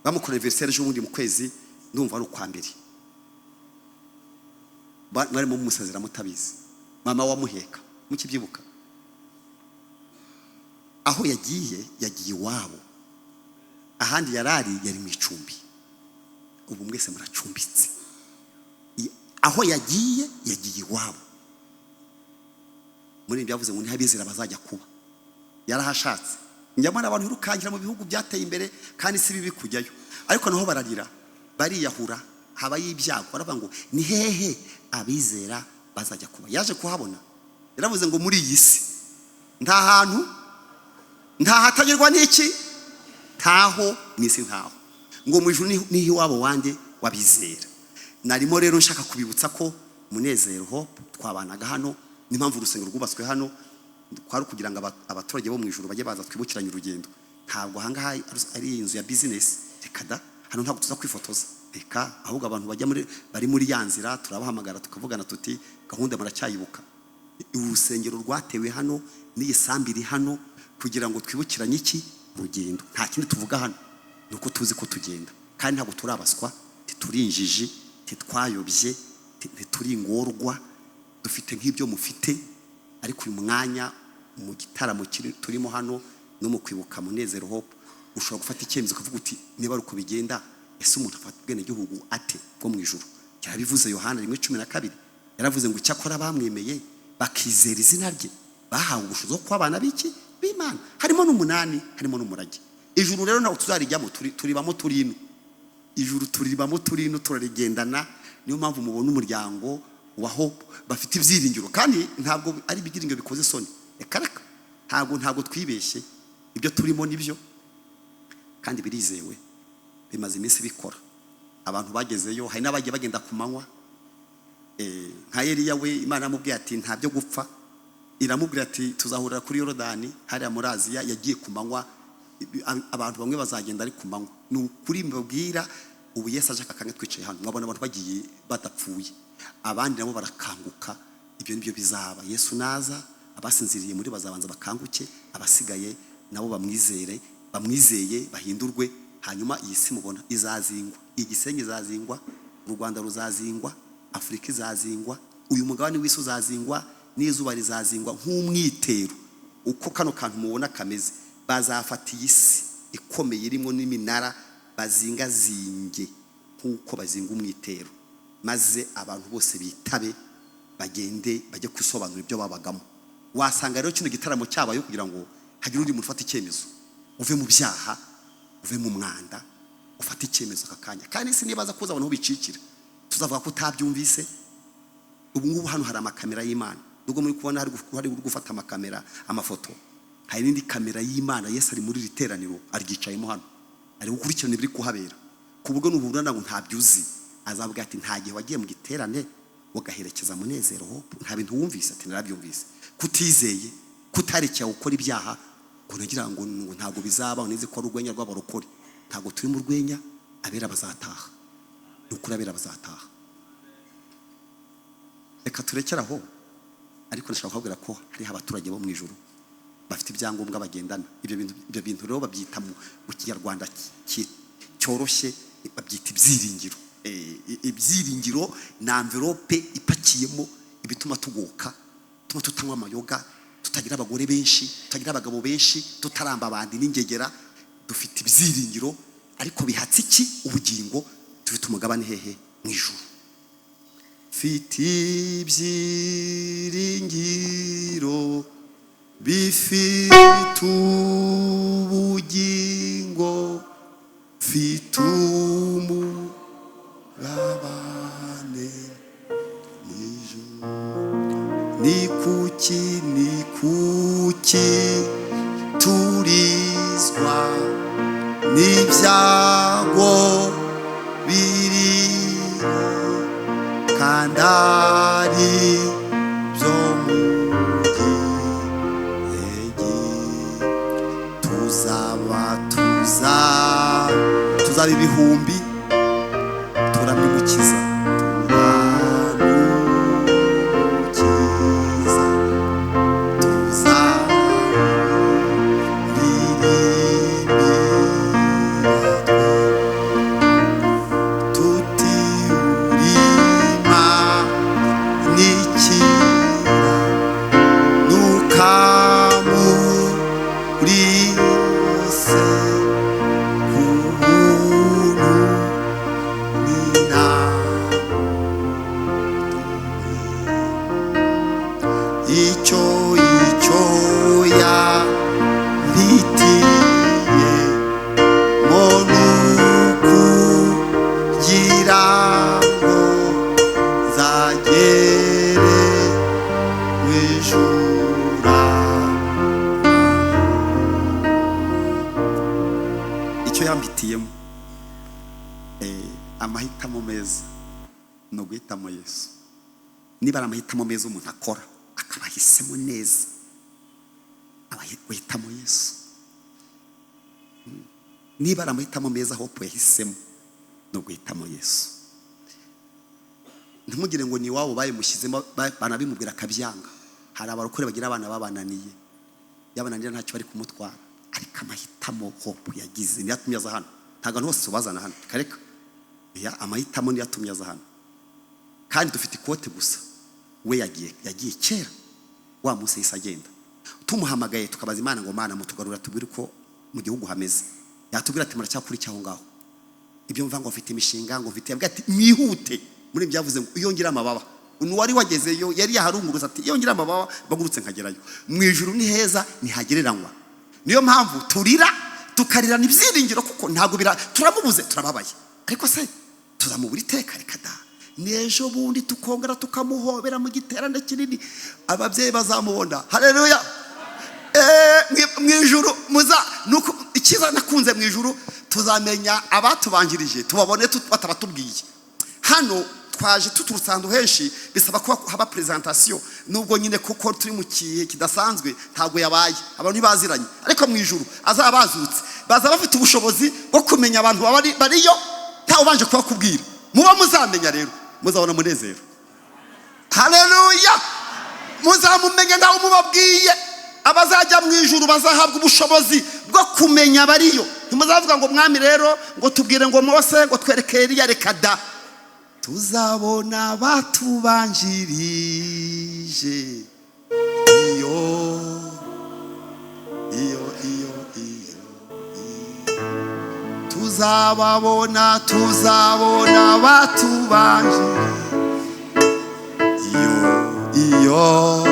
Speaker 7: Bamukora anniversaire ejo bundi mu kwezi, ndumva ari ukwa mbere. Mwari mu musezera mutabizi. Mama wamuheka mukibyibuka. Aho yagiye iwabo, ahandi yarari yari mu icumbi. Ubu mwese muracumbitse. Aho yagiye iwabo. Muri byavuze ngo ntihabizera bazajya kuba. Yarahashatse. Nyamara abantu birukangira mu bihugu byateye imbere kandi si bibi kujyayo. Ariko naho bararira, bariyahura, haba y'ibyago. Baravuga ngo ni hehe abizera bazajya kuba. Yaje kuhabona. Yaravuze ngo muri iyi si nta hantu nta hatagirwa n'iki, ntaho mwisi ntaho, ngo mu ijuru niho iwabo wande wabizera. Narimo rero nshaka kubibutsa ko Munezero Hope twabanaga hano, n'impamvu urusengero rwubatswe hano kwari kugira ngo abaturage bo mu ijuru bajye baza twibukiranye urugendo. Ntabwo hangaha ari inzu ya business, reka da, hano ntabwo tuza kwifotoza, reka ahubwo abantu bajya bari muri ya nzira turabahamagara tukavugana tuti gahunda muracyayibuka. Urusengero rwatewe hano n'iyi sambiri hano kugira ngo twibukiranye iki urugendo. Nta kindi tuvuga hano, nuko tuzi ko tugenda, kandi ntabwo turabaswa, titurinjije, titwayobye, tituri ingorwa, dufite nk'ibyo mufite. Ariko uyu mwanya mu gitaramo turimo hano no mu kwibuka Munezero Hope, ushobora gufata icyemezo ukavuga uti niba ari uko bigenda, ese umuntu afata ubwene gihugu ate bwo mu ijuru. Yarabivuze Yohana 1:12, yaravuze ngo icyakora bamwemeye bakizera izina rye bahawe ubushobozi bwo kuba abana b'iki b'Imana. Harimo n'umunani, harimo n'umurage. Ijuru rero nawe tuzarijyamo, turibamo turino. Ijuru turibamo turino, turarigendana. Niyo mpamvu mubona umuryango wa Hope bafite ibyiringiro, kandi ntabwo ari ibyiringiro bikoze soni. Reka ntabwo twibeshye, ibyo turimo nibyo kandi birizewe, bimaze iminsi bikora. Abantu bagezeyo, hari n'abagiye bagenda ku manywa. Nka Eliya we Imana yamubwiye ati nta byo gupfa, iramubwira ati tuzahurira kuri Yorodani hariya muri Aziya. Yagiye ku manywa, abantu bamwe bazagenda ari ku manywa. Ni ukuri mbabwira, ubu Yesu aje akakanga twicaye hano, mwabona abantu bagiye badapfuye, abandi nabo barakanguka. Ibyo nibyo bizaba. Yesu naza, abasinziriye muri bazabanza bakanguke, abasigaye nabo bamwizeye bahindurwe. Hanyuma iyi si mubona izazingwa, igisenyi izazingwa, u Rwanda ruzazingwa, Afurika izazingwa, uyu mugabane w'isi uzazingwa, n'izuba rizazingwa nk'umwitero. Uko kano kantu mubona kameze, bazafata iyi si ikomeye irimo n'iminara bazingazinge nk'uko bazinga umwitero, maze abantu bose bitabe bagende bajye kwisobanura ibyo babagamo. Wasanga rero kino gitaramo cyabaye kugira ngo hagire undi muntu ufata icyemezo, uve mu byaha, uve mu mwanda, ufata icyemezo akakanya. Kandi si nibaza kuza abantu bicikira, tuzavuga ko utabyumvise. Ubu ngubu hano hari amakamera y'Imana, nubwo muri kubona hari gufata amakamera amafoto, hari n'indi kamera y'Imana. Yesu ari muri riteraniro, arigicayemo hano, ari gukurikirana ibiri kuhabera, ku buryo n'uburana ngo ntabyuzi. Azavuga ati nta gihe wagiye mu giterane wagaherekeza Munezero Hope nta bintu wumvise. Ati narabyumvise. Kutizeye, kutarekeye gukora ibyaha, ngo nagira ngo ntabwo bizaba. Nize ko ari urwenya rw'abarokore, ntabwo turi mu rwenya. Abera bazataha, n'ukuri abera bazataha. Reka turekeraho, ariko nashaka kubwira ko hariho abaturage bo mu ijuru bafite ibyangombwa bagendana. Ibyo bintu rero babyita mu Kinyarwanda cyoroshye, babyita ibyiringiro. Ibyiringiro na envelope ipakiyemo ibituma tugoka, tuma tutanywa amayoga, tutagira abagore benshi, tutagira abagabo benshi, tutaramba abandi n'ingegera, dufite ibyiringiro ariko bihatse iki? Ubugingo. Dufite umugabane hehe? Mu ijuru. Fite ibyiringiro bifite ubugingo, fite umugabane mu ijuru. Ni kuki turizwa n'ibyago biriho kandi ari byo mu gihe tuzaba ibihumbi turabimukiza. Amahitamo meza no guhitamo Yesu. Niba ari amahitamo meza umuntu akora akaba ahisemo neza, guhitamo Yesu. Niba ari amahitamo meza Hope yahisemo no guhitamo Yesu. Ntimugire ngo ni wabo bayimushyizemo banabimubwira akabyanga. Hari abarokore bagira abana babananiye, yabananira ntacyo bari kumutwara, ariko amahitamo Hope yagize niyo atumye aza hano. Ntago hose bazana hano kareka ya amahitamo niyo atumye aza hano. Kandi dufite ikote gusa, we yagiye kera, wa munsi yise agenda. Tumuhamagaye tukabaza Imana ngo Mana mutugarura tubwire ko mu gihugu hameze. Yatubwira ati muracyakuri cyaho ngaho. Ibyo mva ngo mfite imishinga ngo mfite, yabwira ati mwihute. Muri byavuze ngo yongera amababa. Wari wagezeyo yari yaharunguruza ati yongera amababa bagurutse nkagerayo. Mu ijuru ni heza ntihagereranywa. Niyo mpamvu turira tukarirana ibyiringiro kuko ntago turamubuze turababaye. Ariko se tuzamubura iteka reka da. Nejo bundi tukongera tukamuhobera mu giterane kinini, ababyeyi bazamubona. Haleluya. Mu ijuru muza nuko ikiza nakunze mu ijuru tuzamenya abatubanjirije tubabone batabatubwiye. Hano twaje tuturusando henshi bisaba ko haba presentation, nubwo nyine kuko turi mu kihe kidasanzwe ntago yabaye abantu ntibaziranye. Ariko mu ijuru azabazutse baza bafite ubushobozi bwo kumenya abantu bariyo ntawe ubanje kubakubwira. Muba muzamenya rero muzabona munezero. Haleluya. Muzamumenya ntawe mubabwiye. Abazajya mu ijuru bazahabwa ubushobozi bwo kumenya bariyo. Ntimuzavuga ngo mwami rero ngo tubwire ngo Mose ngo twerekere Eliya, reka da. Tuzabona batubanjirije iyo tuzabona batubanjirije iyo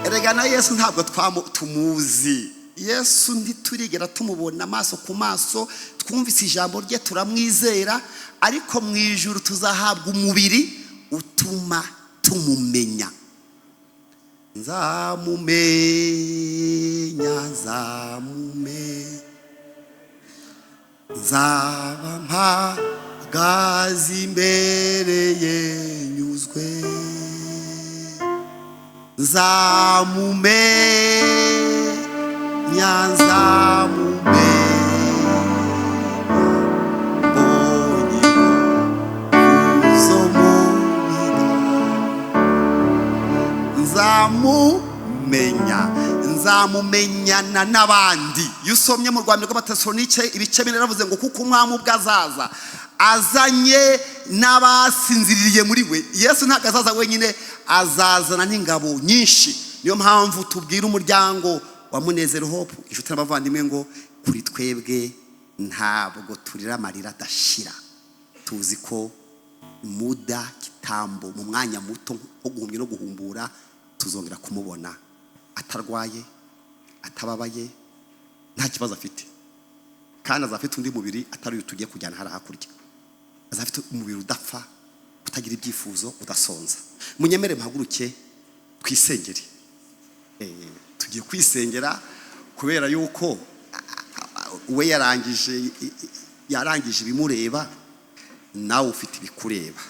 Speaker 7: erega na Yesu ntabwo tumuzi. Yesu ntiturigera tumubona amaso ku maso, twumvise ijambo rye turamwizera, ariko mu ijuru tuzahabwa umubiri utuma tumumenya. Nzaba mpagaze imbere ye nyuzwe, nzamumenyana n'abandi. Iyo usomye mu Rwanda rw'Abatesalonike ibice 4 yaravuze ngo kuko umwami ubwo azaza azanye n'abasinziriye muri we. Yesu ntabwo azaza wenyine, azazana n'ingabo nyinshi. Niyo mpamvu tubwira umuryango wa Munezero Hope, inshuti n'abavandimwe, ngo kuri twebwe ntabwo turira amarira adashira. Tuzi ko muda kitambo mu mwanya muto wo guhumya no guhumbura tuzongera kumubona atarwaye, atababaye, nta kibazo afite, kandi azafite undi mubiri atari uyu tugiye kujyana hariya hakurya. Azafite umubiri udapfa, utagira ibyifuzo, udasonza. Munyemere mpaguruke twisengere. Tugiye kwisengera kubera yuko we yarangije ibimureba, nawe ufite ibikureba.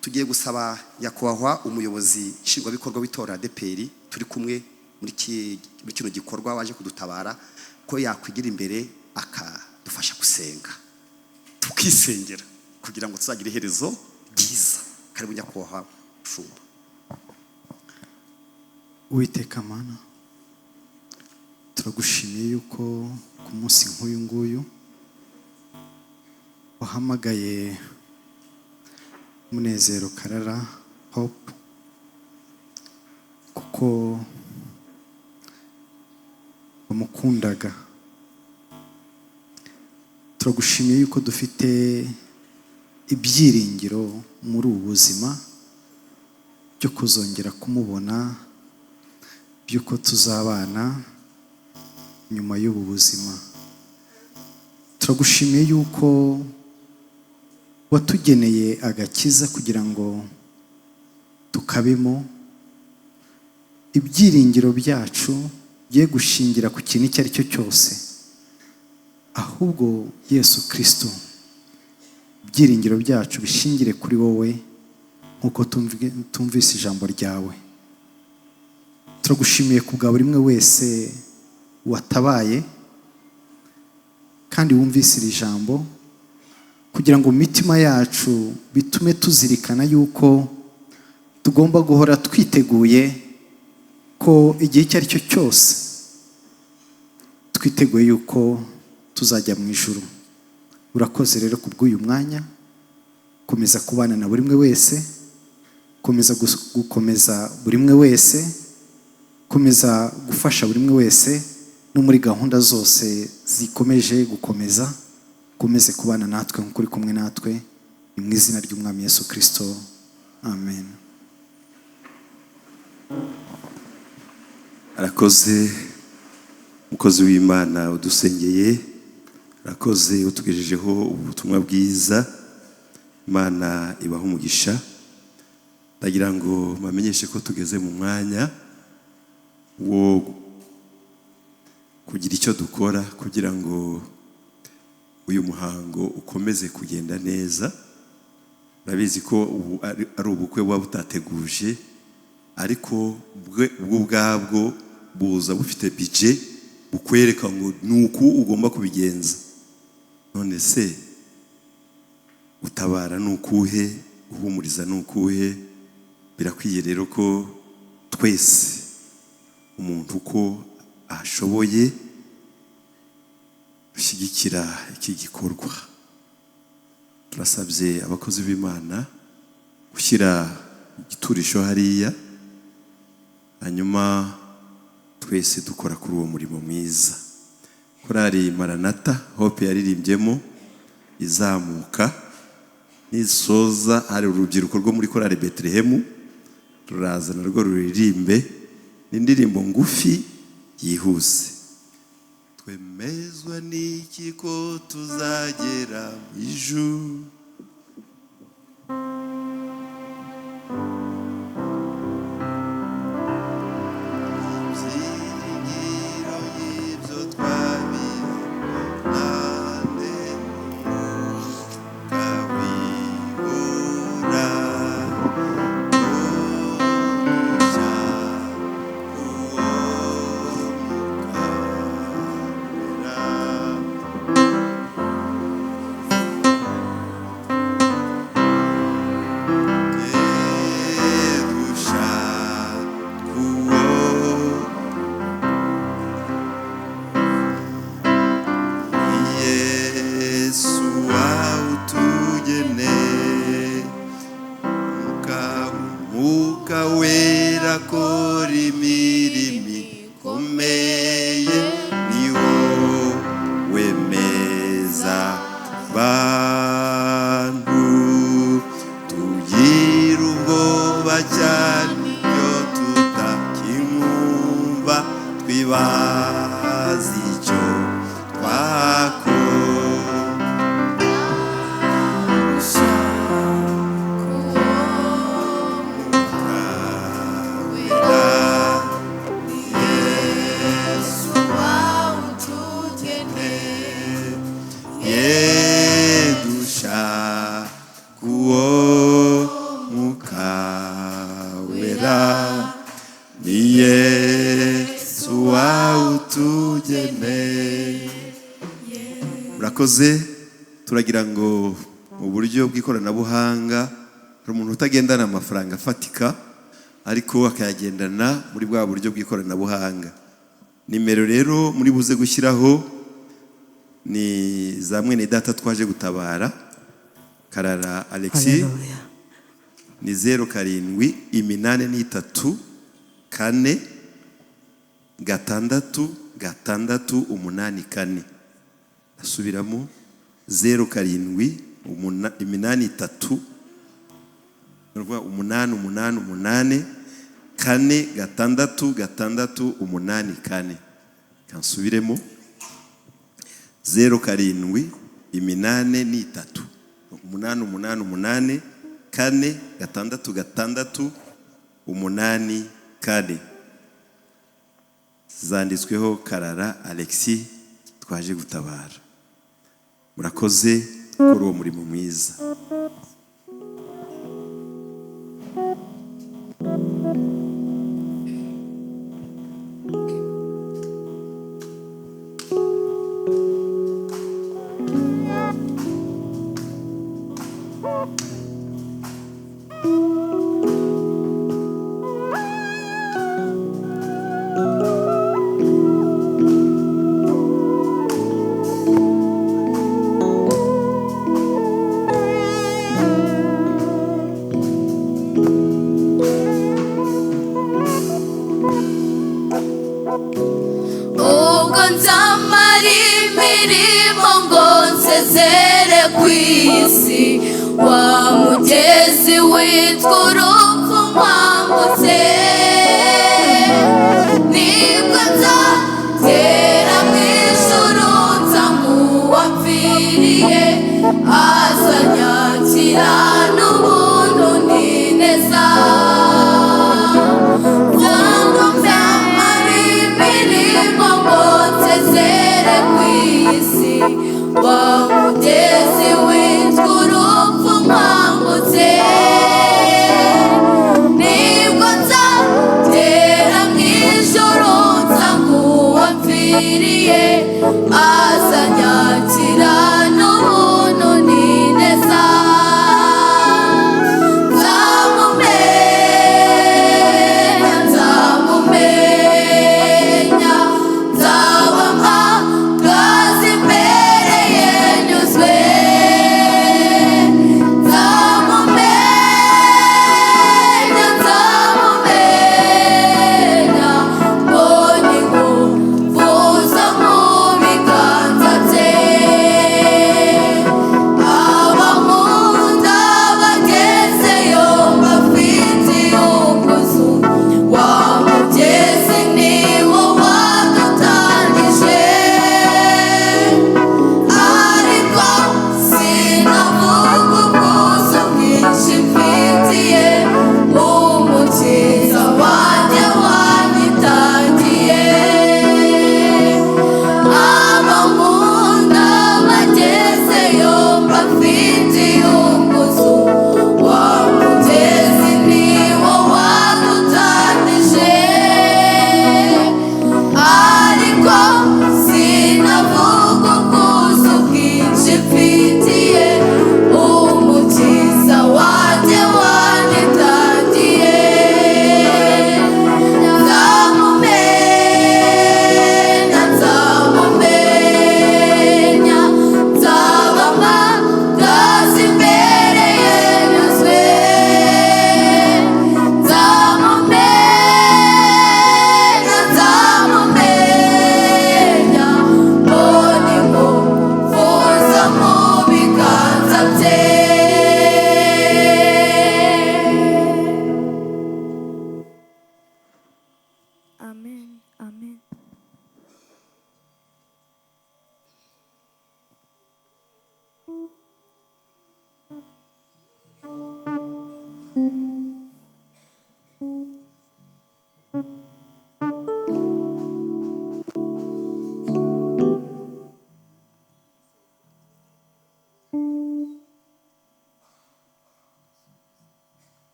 Speaker 7: Tugiye gusaba nyakubahwa umuyobozi nshingwabikorwa w'itora ADEPR turi kumwe muri kino gikorwa waje kudutabara, ko yakwigira imbere akadufasha gusenga, tukisengera kugira ngo tuzagire iherezo ryiza. Karibu nyakubahwa Shumba.
Speaker 8: Uwiteka Mana, turagushimiye yuko ku munsi nk'uyu nguyu wahamagaye Munezero Karara Hope, kuko wamukundaga. Turagushimiye yuko dufite ibyiringiro muri ubu buzima byo kuzongera kumubona, byuko tuzabana nyuma y'ubu buzima. Turagushimiye yuko watugeneye agakiza kugira ngo tukabemo. Ibyiringiro byacu bigiye gushingira ku kintu icyo ari cyo cyose, ahubwo Yesu Kristo, ibyiringiro byacu bishingire kuri wowe nk'uko tumvise ijambo ryawe. Turagushimiye ku bwa buri umwe wese watabaye kandi wumvise iri jambo, kugira ngo mu mitima yacu bitume tuzirikana yuko tugomba guhora twiteguye, ko igihe icyo ari cyo cyose twiteguye yuko tuzajya mu ijuru. Urakoze rero ku bw'uyu mwanya, komeza kubana na buri umwe wese, komeza gukomeza buri umwe wese, komeza gufasha buri umwe wese no muri gahunda zose zikomeje gukomeza. Komeze kubana natwe nk'uko uri kumwe natwe, ni mu izina ry'Umwami Yesu Kristo, amen.
Speaker 6: Arakoze umukozi w'Imana udusengeye, arakoze utugejejeho ubutumwa bwiza. Imana ibaha umugisha. Ndagira ngo bamenyeshe ko tugeze mu mwanya wo kugira icyo dukora kugira ngo uyu muhango ukomeze kugenda neza. Urabizi ko ubu ari ubukwe buba butateguje, ariko bwo ubwabwo buza bufite budget bukwereka ngo nuko ugomba kubigenza. None se utabara nukuhe, uhumuriza nukuhe? Birakwiye rero ko twese umuntu uko ashoboye gushyigikira iki gikorwa. Turasabye abakozi b'Imana gushyira igiturisho hariya, hanyuma twese dukora kuri uwo murimo mwiza. Korali Maranatha Hope yaririmbyemo izamuka, nisoza hari urubyiruko rwo muri korali Betelehemu ruraza narwo ruririmbe n'indirimbo ngufi yihuse. Twemezwa n'iki ko tuzagera mu ijuru, ibyiringiro y'ibyo twabibonane ukabibura umugisha uwo mukamera. mwuka wera akora imirimo ikomeye niwo wemeza bantu tugira ubwoba cyane iyo tutakimwumva twibaza icyo twakora murakoze. Turagira ngo mu buryo bw'ikoranabuhanga hari umuntu utagendana amafaranga afatika ariko akayagendana muri bwa buryo bw'ikoranabuhanga. Nimero rero muri buze gushyiraho ni za mwene data twaje gutabara Karara Alexis ni 0783 4 6 asubiramo 0783 888 4 6 kansubiremo 0783 888 4 6 zanditsweho Karara Alexis twaje gutabara. Murakoze kuri uwo murimo mwiza.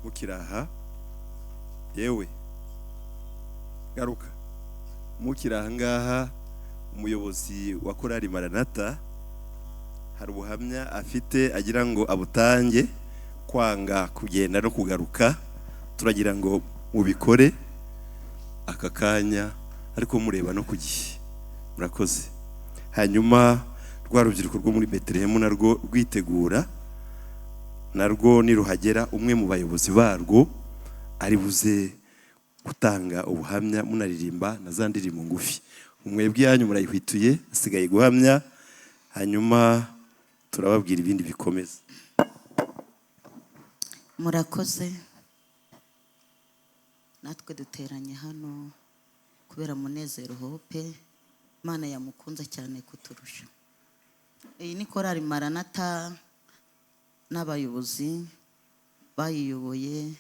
Speaker 6: mukiraha yewe garuka mukiraha ngaha umuyobozi wa korali Maranatha hari ubuhamya afite agira ngo abutange kwanga kugenda no kugaruka turagira ngo mubikore aka kanya ariko mureba no kugihe murakoze hanyuma rwa rubyiruko rwo muri Betelehemu narwo rwitegura, narwo niruhagera umwe mu bayobozi barwo ari buze gutanga ubuhamya munaririmba na za ndirimbo ngufi. Umwebwe yanyu murayihwituye, asigaye guhamya, hanyuma turababwira ibindi bikomeza.
Speaker 9: Murakoze. Natwe duteranye hano kubera Munezero Hope, Imana yamukunze cyane kuturusha. Iyi ni korali Maranatha n'abayobozi bayiyoboye,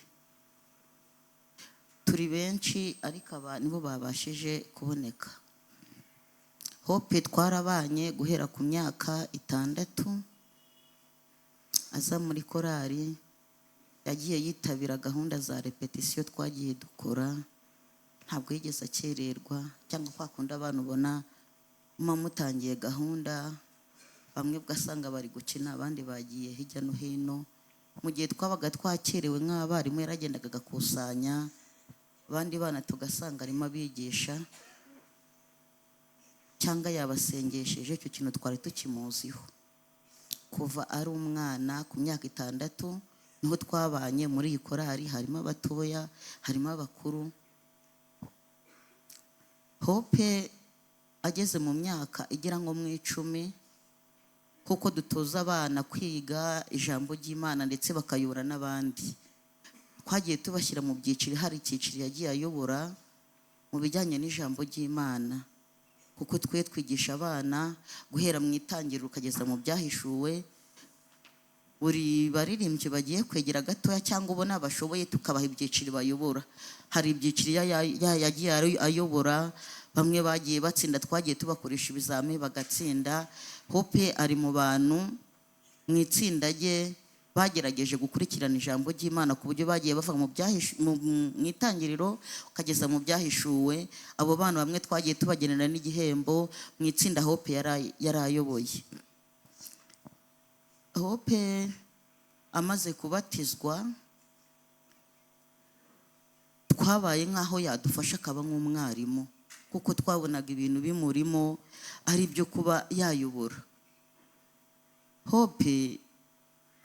Speaker 9: turi benshi ariko aba nibo babashije kuboneka. Hope twarabanye guhera ku myaka 6 aza muri korali, yagiye yitabira gahunda za repetition twagiye dukora, ntabwo yigeze akererwa cyangwa kwakunda abantu ubona mutangiye gahunda bamwe bwasanga bari gukina abandi bagiye hirya no hino. Mu gihe twabaga twakerewe nk'abarimu yaragendaga agakusanya abandi bana tugasanga arimo abigisha cyangwa yabasengesheje. Icyo kintu twari tukimuziho kuva ari umwana. Ku myaka 6 niho twabanye muri iyi korali, harimo abatoya harimo abakuru. Hope ageze mu myaka igira ngo mu 10, kuko dutoza abana kwiga ijambo ry'Imana ndetse bakayobora n'abandi, twagiye tubashyira mu byiciro. Hari icyiciro yagiye ayobora mu bijyanye n'ijambo ry'Imana, kuko twe twigisha abana guhera mu itangiriro ukageza mu byahishuwe. Buri baririmbyi bagiye kwegera gatoya cyangwa ubona bashoboye tukabaha ibyiciro bayobora. Hari ibyiciro yagiye ayobora, bamwe bagiye batsinda, twagiye tubakoresha ibizame bagatsinda. Hope ari mu bantu mu itsinda rye bagerageje gukurikirana ijambo ry'Imana ku buryo bagiye bava mu itangiriro ukageza mu byahishuwe. Abo bana bamwe twagiye tubagenera n'igihembo mu itsinda Hope yarayoboye. Hope amaze kubatizwa twabaye nk'aho yadufasha akaba nk'umwarimu, kuko twabonaga ibintu bimurimo ari byo kuba yayobora. Hope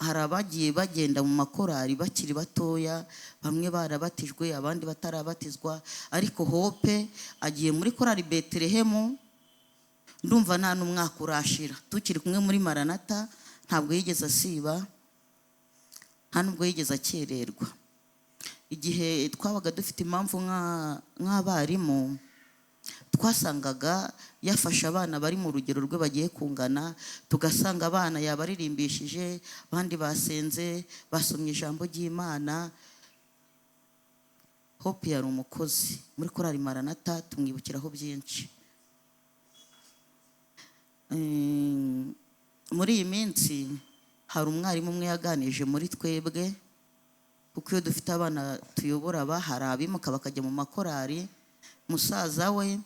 Speaker 9: hari abagiye bagenda mu makorali bakiri batoya, bamwe barabatijwe abandi batarabatizwa, ariko Hope agiye muri korali Betelehemu, ndumva nta n'umwaka urashira tukiri kumwe muri Maranatha. Ntabwo yigeze asiba, nta nubwo yigeze akererwa. Igihe twabaga dufite impamvu nk'abarimu, twasangaga yafasha abana bari mu rugero rwe bagiye kungana, tugasanga abana yabaririmbishije, abandi basenze basomye ijambo ry'Imana. Hope yari umukozi muri korali Maranatha, tumwibukiraho byinshi. Muri iyi minsi hari umwarimu umwe yaganije muri twebwe, kuko iyo dufite abana tuyobora hari abimuka bakajya mu makorali. Musaza we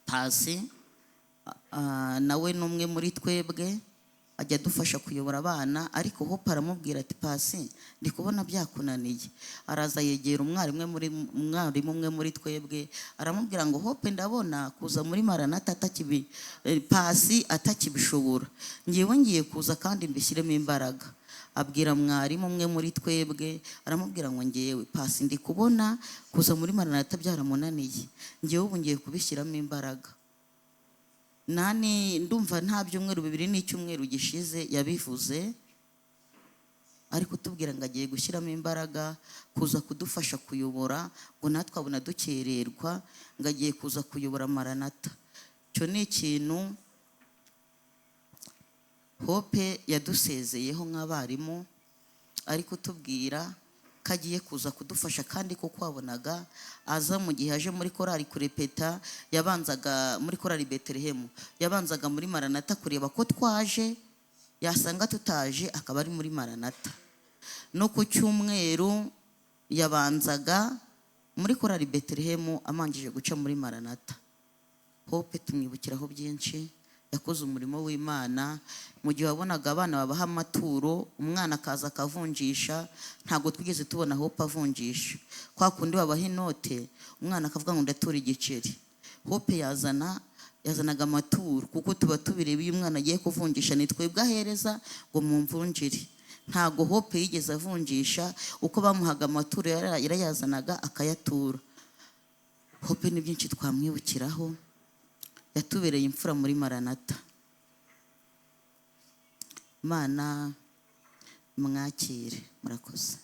Speaker 9: Pasi nawe n'umwe muri twebwe ajya adufasha kuyobora abana, ariko Hope aramubwira ati Pasi, ndi kubona byakunaniye. Araza yegera umwarimu umwe muri twebwe, aramubwira ngo Hope ndabona kuza muri Maranatha Pasi atakibishobora, ngewe ngiye kuza kandi mbishyiremo imbaraga. Abwira mwarimu umwe muri twebwe, aramubwira ngo ngewe Pasi ndi kubona kuza muri Maranatha byaramunaniye, ngewe ubu ngiye kubishyiramo imbaraga. Ndumva nta byumweru 2 n'icyumweru gishize yabivuze, ariko tubwira ngo agiye gushyiramo imbaraga kuza kudufasha kuyobora, ngo natwe abona dukererwa, ngo agiye kuza kuyobora Maranatha. Cyo ni ikintu Hope yadusezeyeho nk'abarimu, ariko tubwira ko agiye kuza kudufasha, kandi ko kwabonaga aza mu gihe aje muri korali kurepeta, yabanzaga muri korali Betelehemu, yabanzaga muri Maranatha kureba ko twaje, yasanga tutaje akaba ari muri Maranatha. No ku cyumweru yabanzaga muri korali Betelehemu amanjije guca muri Maranatha. Hope tumwibukiraho byinshi, yakoze umurimo w'Imana. Mu gihe wabonaga abana babaha amaturo, umwana akaza akavunjisha, ntabwo twigeze tubona Hope avunjisha. Kwa kundi babaha inote, umwana akavuga ngo ndatura igiceri, Hope yazana yazanaga amaturo kuko tuba tubireba iyo umwana agiye kuvunjisha ni twebwe ahereza ngo mumvunjire. Ntago Hope yigeze avunjisha, uko bamuhaga amaturo yarayazanaga akayatura. Hope ni byinshi twamwibukiraho, yatubereye imfura muri Maranatha. Imana mwakire, murakoze.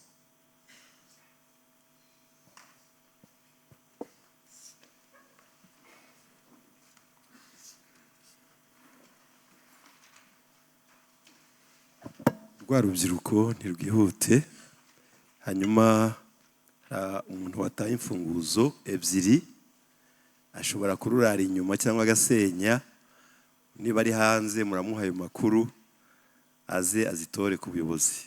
Speaker 6: Rwa rubyiruko ntirwihute, hanyuma umuntu wataye imfunguzo ebyiri ashobora kururara inyuma cyangwa agasenya. Niba ari hanze muramuha ayo makuru aze azitore ku buyobozi.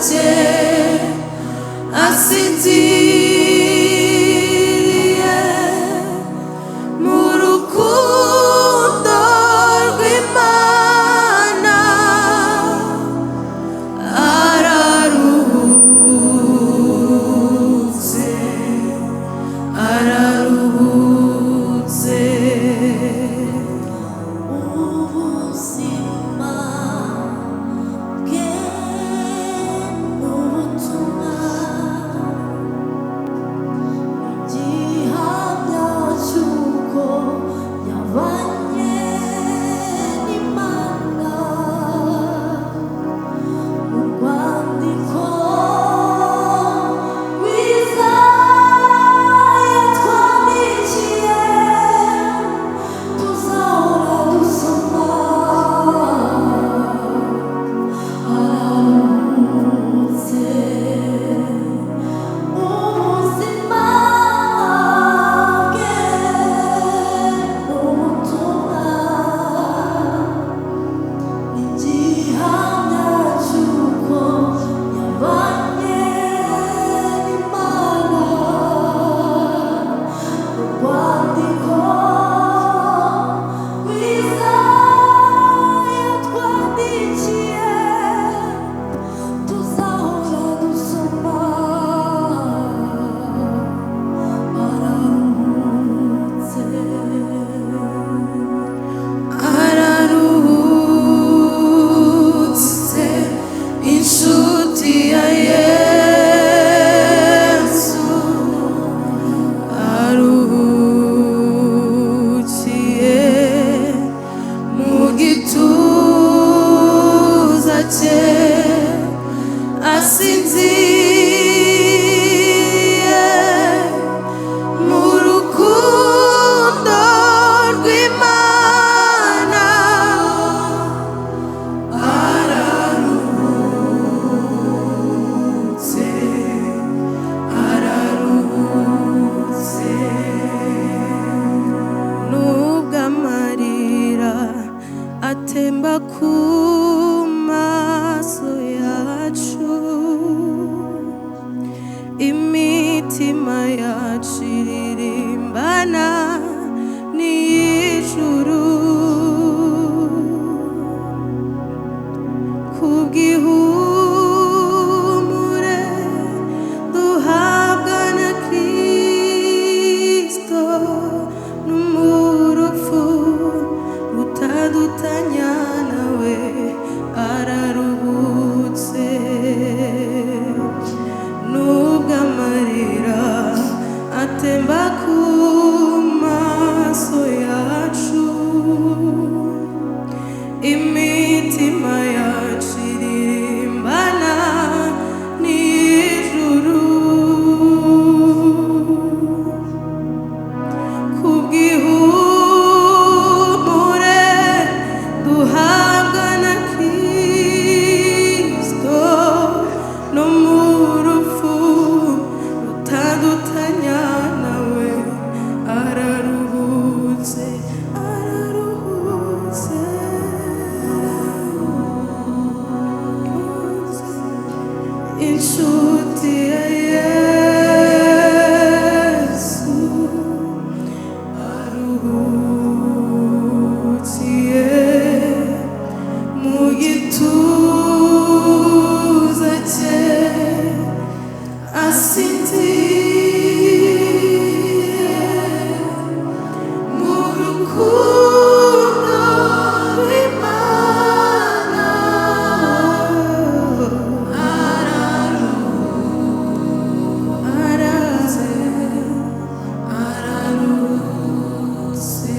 Speaker 3: cye asinziriye mu rukundo rw'Imana araruhutse araruhutse ubuzima bwe n'ubutumwa igihamya cy'uko yabanye n'Imana urwandiko rwiza yatwandikiye tuzahora dusoma araruhutse ubuzima bwe n'ubutumwa igihamya cy'uko yabanye n'Imana urwandiko rwiza yatwandikiye tuzahora dusoma araruhutse araruhutse inshuti ya Yesu aruhukiye mu gituza cye asinziriye mu rukundo rw'Imana araruhutse araruhutse nubwo amarira atemba ku maso yacu imitima yacu iririmbana n'ijuru kubw'ihumure duhabwa na Kristo no mu rupfu rutadutanya nawe araruhutse nubwo amarira atemba ku maso yacu imitima yacu iririmbana n'ijuru kubw'ihumure duhabwa na Kristo no mu rupfu rutadutanya nawe araruhutse araruhutse inshuti ya Yesu aruhukiye mu gituza cye asinziriye mu rukundo rw'Imana araruhutse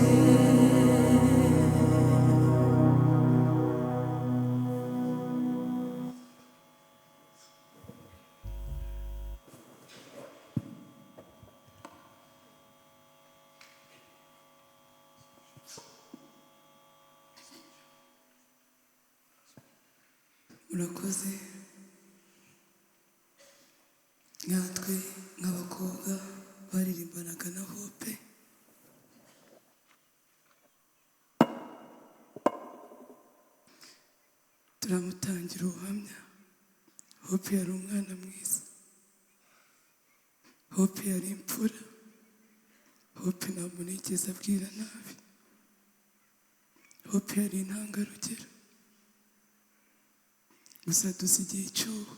Speaker 10: murakoze nkatwe nk'abakobwa baririmbanaga na Hope turamutangira ubuhamya Hope yari umwana mwiza, Hope yari imfura, Hope nta muntu yigeze abwira nabi, Hope yari intangarugero, gusa dusigiye icyuho.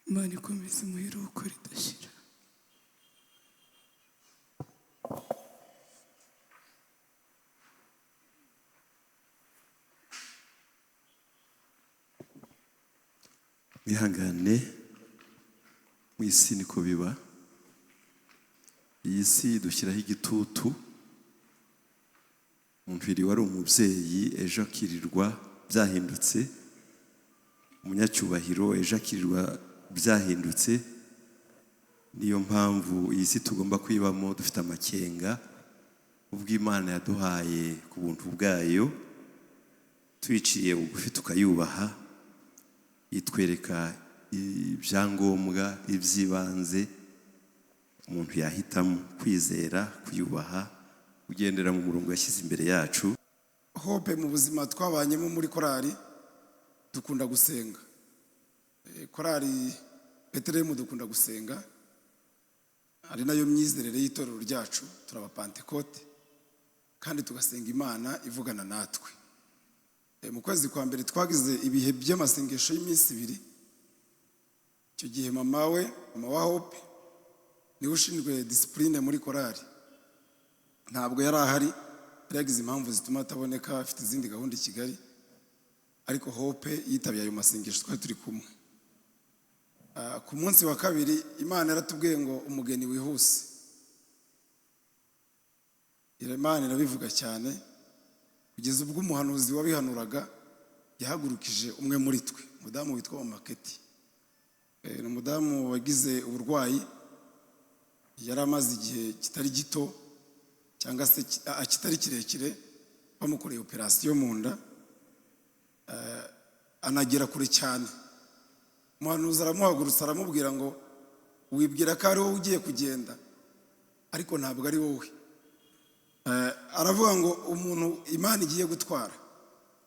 Speaker 10: Imana ikomeze imuhe iruhuko ridashira.
Speaker 6: Mwihangane, mu isi niko biba. Iyi si dushyiraho igitutu. Umuntu wari umubyeyi ejo akirirwa byahindutse, umunyacyubahiro ejo akirirwa byahindutse. Niyo mpamvu iyi si tugomba kwibamo dufite amakenga, ubwo Imana yaduhaye ku buntu bwayo, twiciye bugufi tukayubaha, itwereka ibyangombwa iby'ibanze umuntu yahitamo kwizera, kuyubaha, kugendera mu murongo yashyize imbere yacu.
Speaker 2: Hope mu buzima twabanyemo muri korali dukunda gusenga. Korali Betelehemu dukunda gusenga, ari nayo myizerere y'itorero ryacu. Turaba Pentecote kandi tugasenga Imana ivugana natwe. Mu kwezi kwa mbere twagize ibihe by'amasengesho y'iminsi 2. Icyo gihe mama wa Hope niwe ushinzwe discipline muri korali, ntabwo yari ahari, yagize impamvu zituma ataboneka, afite izindi gahunda i Kigali, ariko Hope yitabiye ayo masengesho twari turi kumwe. Ku munsi wa kabiri Imana yaratubwiye ngo umugeni wihuse. Imana irabivuga cyane kugeza ubwo umuhanuzi wabihanuraga yahagurukije umwe muri twe, umudamu witwa Maketi. Ni umudamu wagize uburwayi, yari amaze igihe kitari gito cyangwa se kitari kirekire, bamukoreye operasiyo mu nda, anagera kure cyane. Umuhanuzi aramuhagurutsa aramubwira ngo wibwira ko ari wowe ugiye kugenda, ariko ntabwo ari wowe. Aravuga ngo umuntu Imana igiye gutwara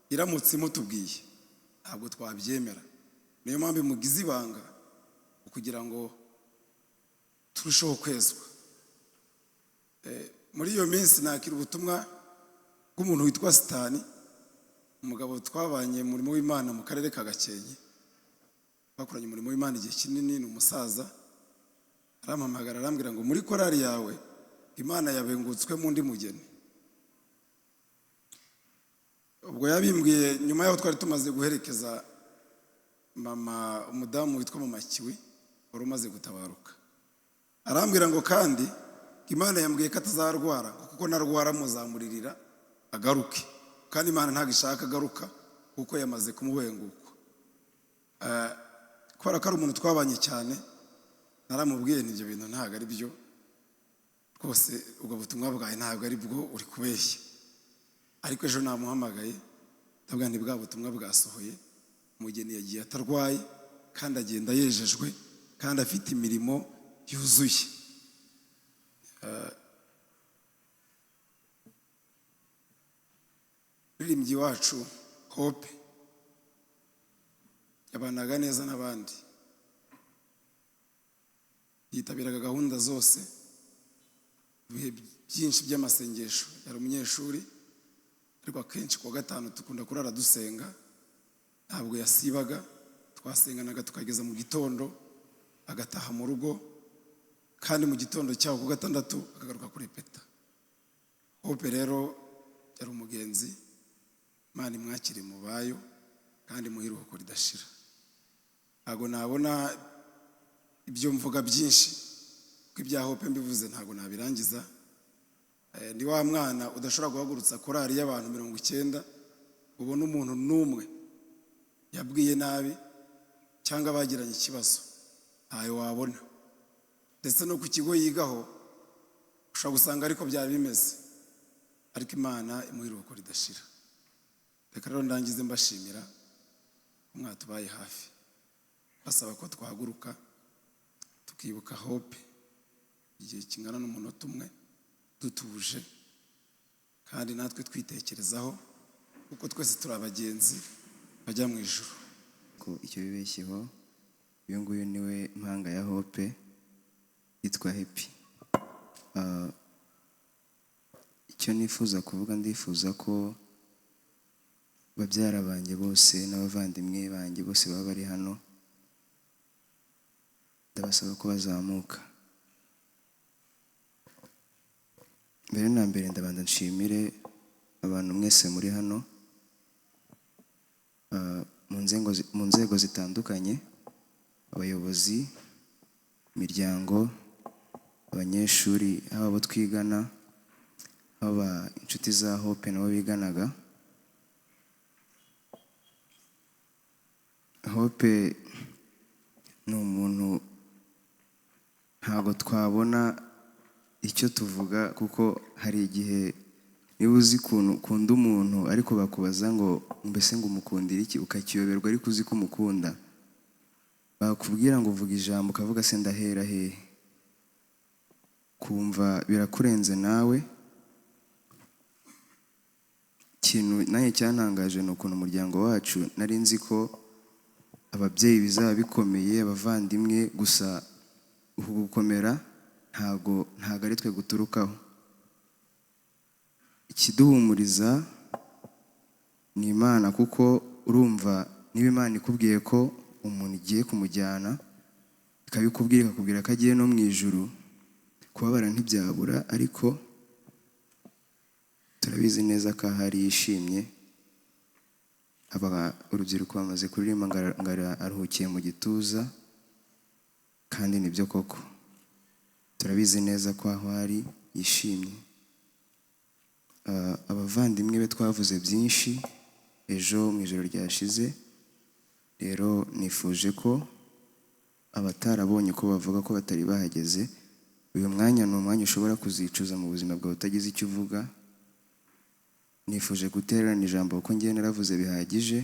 Speaker 2: iramutse imutubwiye ntabwo twabyemera. Niyo mpamvu mugize ibanga kugira ngo turusheho kwezwa. Muri iyo minsi nakira ubutumwa bw'umuntu witwa Sitani, umugabo twabanye mu murimo w'Imana mu karere ka Gakenke, bakoranye umurimo w'Imana igihe kinini. Ni umusaza, arampamagara arambwira ngo muri korali yawe Imana yabengutswe mu ndi mugeni. Ubwo yabimbwiye nyuma yaho twari tumaze guherekeza mama, umudamu witwa Mama Kiwi wari umaze gutabaruka. Arambwira ngo kandi Imana yambwiye ko atazarwara, kuko narwara muzamuririra agaruke, kandi Imana ntabwo ishaka agaruka kuko yamaze kumubenguka. Kubera ko ari umuntu twabanye cyane, naramubwiye n'ibyo bintu ntabwo ari byo rwose, ubwo butumwa bwawe ntabwo ari bwo, uri kubeshya. Ariko ejo namuhamagaye ndabwira nti bwa butumwa bwasohoye, umugeni yagiye atarwaye kandi agenda yejejwe kandi afite imirimo yuzuye. Umuririmbyi wacu Hope yabanaga neza n'abandi, yitabiraga gahunda zose, ibihe byinshi by'amasengesho. Yari umunyeshuri, ariko akenshi kuwa gatanu dukunda kurara dusenga, ntabwo yasibaga. Twasenganaga tukageza mu gitondo, agataha mu rugo, kandi mu gitondo cyaho ku gatandatu akagaruka kurepeta. Hope rero yari umugenzi. Imana imwakire mu bayo kandi muhe iruhuko ridashira. Ntabwo nabona ibyo mvuga byinshi, kuko ibya Hope mbivuze ntabwo nabirangiza. Ni wa mwana udashobora guhagurutsa korali y'abantu 90 ubona umuntu n'umwe yabwiye nabi cyangwa bagiranye ikibazo, ntayo wabona. Ndetse no ku kigo yigaho ushobora gusanga ariko byari bimeze, ariko Imana imuha iruhuko ridashira. Reka rero ndangize mbashimira mwatubaye hafi, basaba ko twahaguruka tukibuka Hope igihe kingana n'umunota umwe, dutuje kandi natwe twitekerezaho, kuko twese turi abagenzi bajya mu ijuru.
Speaker 11: ko icyo bibeshyeho uyu nguyu niwe mpanga ya hope yitwa Happy. Icyo nifuza kuvuga, ndifuza ko babyara banjye bose n'abavandimwe banjye bose baba bari hano, ndabasaba ko bazamuka. Mbere na mbere ndabanza nshimire abantu mwese muri hano mu nzego zitandukanye, abayobozi, imiryango, abanyeshuri, haba abo twigana, haba inshuti za Hope nabo biganaga. Hope ni umuntu ntabwo twabona icyo tuvuga, kuko hari igihe niba uzi ukuntu ukunda umuntu ariko bakubaza ngo mbese ngo umukundira iki, ukakiyoberwa ariko uzi ko umukunda. Bakubwira ngo uvuga ijambo ukavuga se ndahera hehe, kumva birakurenze nawe. Ikintu nanjye cyantangaje ni ukuntu umuryango wacu nari nzi ko ababyeyi bizaba bikomeye, abavandimwe, gusa uku gukomera ntago ari twe guturukaho. Ikiduhumuriza ni Imana, kuko urumva niba Imana ikubwiye ko umuntu igiye kumujyana, ikabikubwira ikakubwira ko agiye no mu ijuru, kubabara ntibyabura, ariko turabizi neza ko ahari yishimye. Urubyiruko bamaze kuririmba ngo aruhukiye mu gituza, kandi nibyo koko turabizi neza ko aho ari yishimye. Abavandimwe be twavuze byinshi ejo mu ijoro ryashize, rero nifuje ko abatarabonye ko bavuga ko batari bahageze, uyu mwanya ni umwanya ushobora kuzicuza mu buzima bwawe utagize icyo uvuga. Nifuje gutererana ijambo kuko ngiye naravuze bihagije.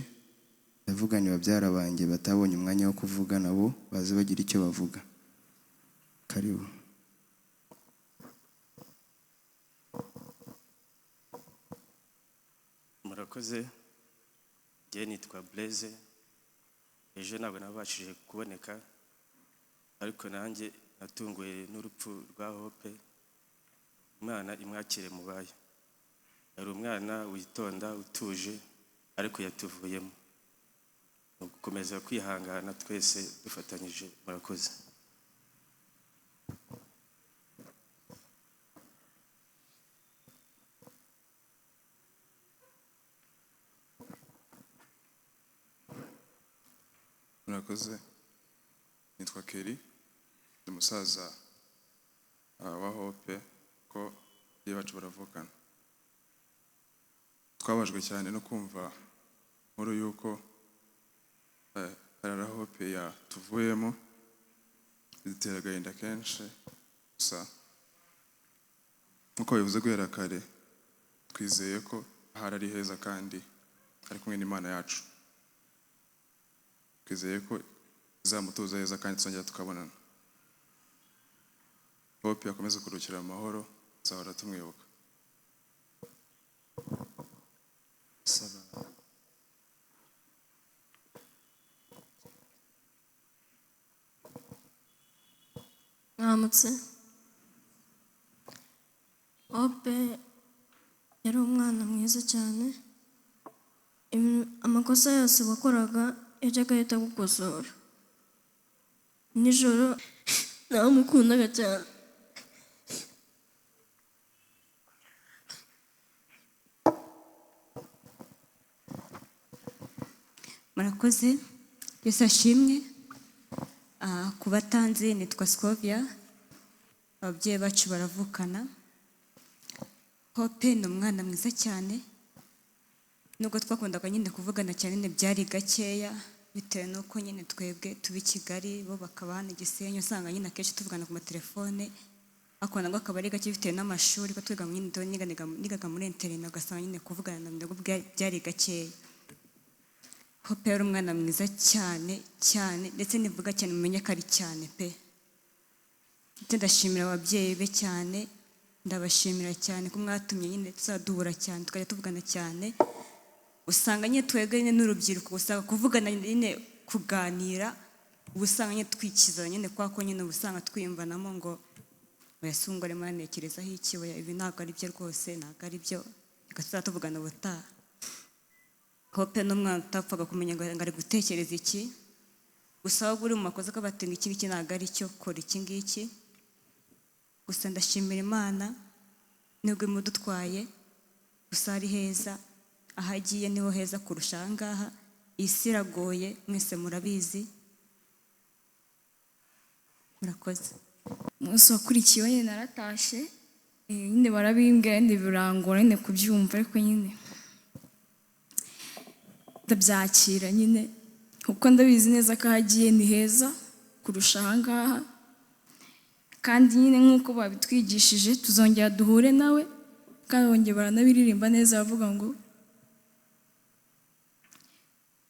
Speaker 11: Ndavuga ni babyara banjye batabonye umwanya wo kuvuga, nabo baze bagira icyo bavuga. Karibu.
Speaker 12: Murakoze. Njye nitwa Blaise. Ejo ntabwo nabashije kuboneka, ariko nanjye natunguwe n'urupfu rwa Hope. Imana imwakire mu bayo. Yari umwana witonda, utuje, ariko yatuvuyemo. Ni ugukomeza kwihangana twese dufatanyije. Murakoze.
Speaker 13: Murakoze. Nitwa Kelly, ndi umusaza wa Hope, ko bacu baravukana. Twabajwe cyane no kumva nkuru yuko Karara Hope yatuvuyemo, bidutera agahinda kenshi. Gusa nk'uko bivuze guhera kare, twizeye ko ahari ari heza kandi ari kumwe n'Imana yacu. Twizeye ko izamutuza heza kandi tuzongera tukabonana. Hope yakomeza kuruhukira mu mahoro, tuzahora tumwibuka.
Speaker 1: Mwamutse. Hope yari umwana mwiza cyane. Amakosa yose wakoraga yajyaga ahita gukosora. Nijoro namukundaga cyane.
Speaker 14: Murakoze. Yesu ashimwe. Ku batanzi nitwa Scovia. Ababyeyi bacu baravukana. Hope ni umwana mwiza cyane. Nubwo twakundaga nyine kuvugana cyane byari gakeya, bitewe n'uko nyine twebwe tuba i Kigali, bo bakaba hano i Gisenyi, usanga nyine akenshi tuvugana ku matelefone. Ariko nabwo akaba ari gake bitewe n'amashuri, ko twiga nyine nigaga muri internet, ugasanga nyine kuvugana nabwo byari gakeya. Hope yari umwana mwiza cyane cyane, ndetse nivuga cyane mumenye ko ari cyane pe. Ndashimira ababyeyi be cyane, ndabashimira cyane ko mwatumye nyine tuzaduhura cyane, tukajya tuvugana cyane. usanga nyine twebwe nyine n'urubyiruko usanga kuvugana nyine kuganira usanga nyine twikiza nyine kwa ko nyine usanga twiyumvanamo ngo bayasungore manekerezaho iki ibi ntabwo ari byo rwose ntabwo ari byo tugatuma tuvugana ubutaha hope n'umwana utapfaga kumenya ngo ari gutekereza iki gusa ahubwo uri mu makosa ko batenga iki ngiki ntabwo ari cyo kora iki ngiki gusa ndashimira Imana nubwo imudutwaye gusa ari heza aho agiye niho heza kurusha aha ngaha isi iragoye mwese murabizi murakoze
Speaker 15: umunsi wakurikiyeho nyine naratashe nyine barabimbwira nyine birangora nyine kubyumva ariko nyine ndabyakira nyine kuko ndabizi neza ko aho agiye ni heza kurusha aha ngaha kandi nyine nk'uko babitwigishije tuzongera duhure nawe kandi bongera baranabiririmba neza bavuga ngo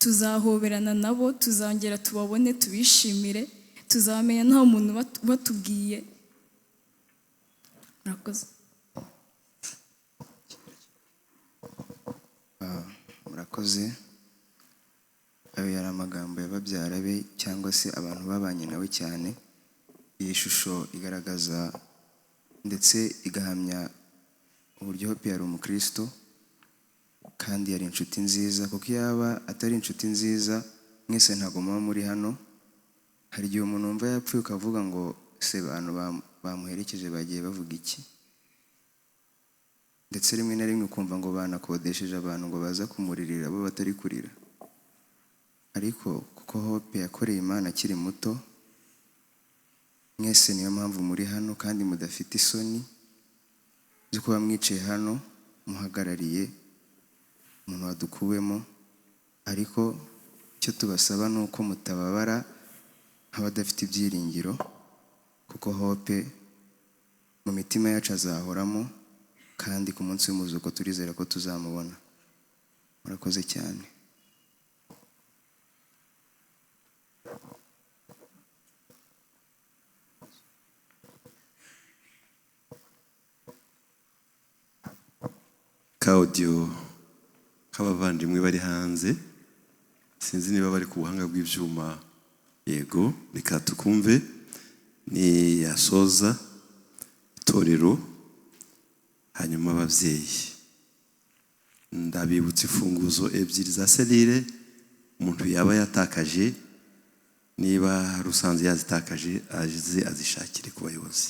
Speaker 15: tuzahoberana nabo tuzongera tubabone tubishimire tuzamenya nta muntu batubwiye murakoze
Speaker 11: murakoze ayo yari amagambo y'ababyara be cyangwa se abantu babanye nawe cyane iyi shusho igaragaza ndetse igahamya uburyo Hope yari umukristo kandi yari inshuti nziza kuko yaba atari inshuti nziza mwese ntabwo muba muri hano hari igihe umuntu wumva yapfuye ukavuga ngo se abantu bamuherekeje bagiye bavuga iki ndetse rimwe na rimwe ukumva ngo banakodesheje abantu ngo baza kumuririra bo batari kurira ariko kuko Hope yakoreye Imana akiri muto mwese niyo mpamvu muri hano kandi mudafite isoni zo kuba mwicaye hano muhagarariye umuntu wadukuwemo ariko icyo tubasaba ni uko mutababara nk'abadafite ibyiringiro kuko Hope mu mitima yacu azahoramo kandi ku munsi w'umuzuko turizera ko tuzamubona murakoze cyane
Speaker 6: audio k'abavandimwe bari hanze sinzi niba bari ku buhanga bw'ibyuma yego reka tukumve ni yasoza itorero hanyuma ababyeyi ndabibutsa imfunguzo ebyiri za selire umuntu yaba yatakaje niba rusanze yazitakaje azize azishakire ku bayobozi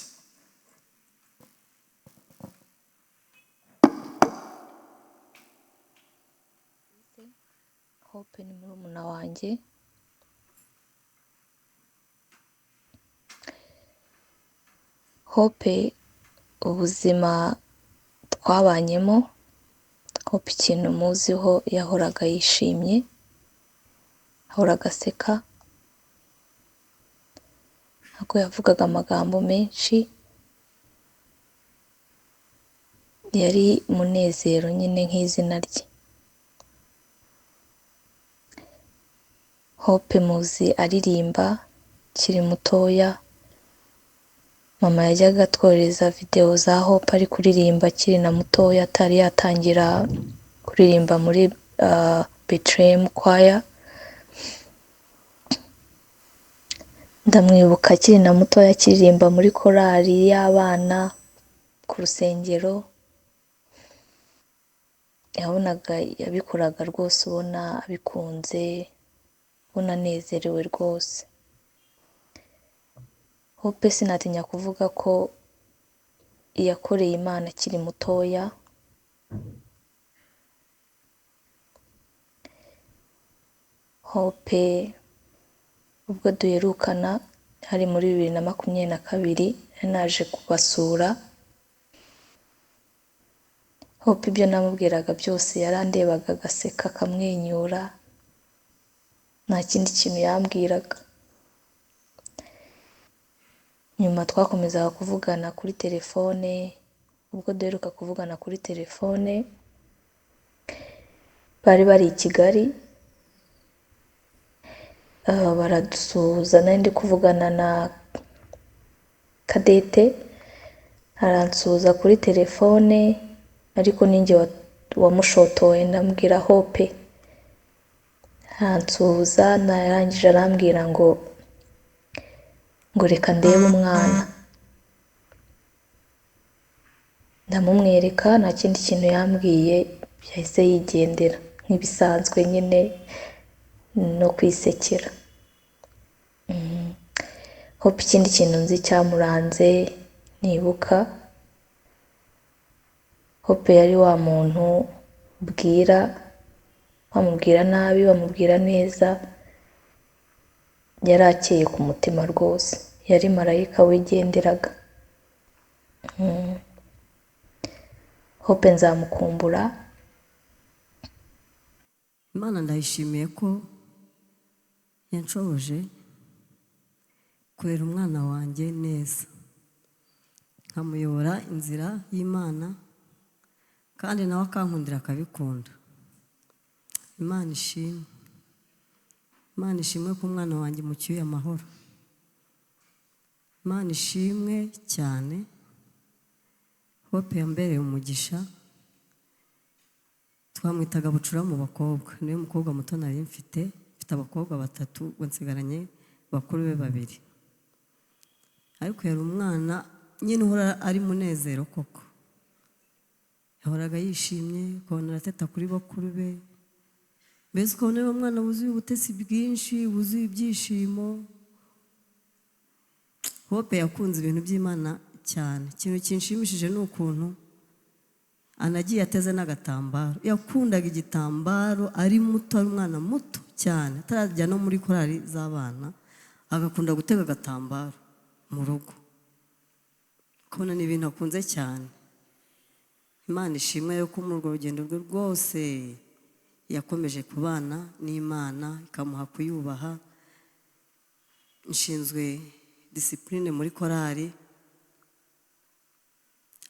Speaker 16: Hope ni murumuna wanjye Hope ubuzima twabanyemo Hope ikintu muziho yahoraga yishimye ahoraga aseka ntabwo yavugaga amagambo menshi yari munezero nyine nk'izina rye Hope muzi aririmba kiri mutoya mama yajyaga atwohereza video za Hope ari kuririmba kiri na mutoya atari yatangira kuririmba muri Bethlehem choir ndamwibuka kiri na mutoya akiririmba muri korali y'abana ku rusengero yabonaga yabikoraga rwose ubona abikunze unanezerewe rwose Hope sinatinya kuvuga ko yakoreye Imana akiri mutoya Hope ubwo duherukana hari muri 2022 naje kubasura Hope ibyo namubwiraga byose yarandebaga agaseka akamwenyura nta kindi kintu yambwiraga nyuma twakomezaga kuvugana kuri telefone ubwo duheruka kuvugana kuri telefone bari i Kigali baradusuhuza nari ndi kuvugana na Kadete aransuhuza kuri telefone ariko ninjye wamushotoye ndamubwira Hope, aransuhuza, narangije arambwira ngo reka ndebe umwana. Ndamumwereka, nta kindi kintu yambwiye, yahise yigendera nk'ibisanzwe nyine no kwisekera. Hope ikindi kintu nzi cyamuranze nibuka, Hope yari wa muntu ubwira, wamubwira nabi wamubwira neza, yari akeye ku mutima rwose, yari marayika wigenderaga. Hope nzamukumbura.
Speaker 17: Imana ndayishimiye ko yanshoboje kurera umwana wanjye neza, nkamuyobora inzira y'Imana, kandi nawe akankundira akabikunda. Imana ishimwe, Imana ishimwe ko umwana wanjye mucyuye amahoro. Imana ishimwe cyane. Hope yambereye umugisha, twamwitaga bucura mu bakobwa, niwe mukobwa muto nari mfite abakobwa 3, ngo nsigaranye bakuru be 2. Ariko yari umwana nyine uhora ari munezero koko, yahoraga yishimye, ukabona arateta kuri bakuru be, mbese ukabona ari umwana wuzuye ubutesi bwinshi, wuzuye ibyishimo. Hope yakunze ibintu by'Imana cyane. Ikintu kinshimishije ni ukuntu anagiye ateze n'agatambaro, yakundaga igitambaro ari muto, ari umwana muto cyane, atarajya no muri korali z'abana, agakunda gutega agatambaro mu rugo. Kubona ni ibintu akunze cyane. Imana ishimwe yuko muri urwo rugendo rwe rwose yakomeje kubana n'Imana, ikamuha kuyubaha. Nshinzwe disipurine muri korali,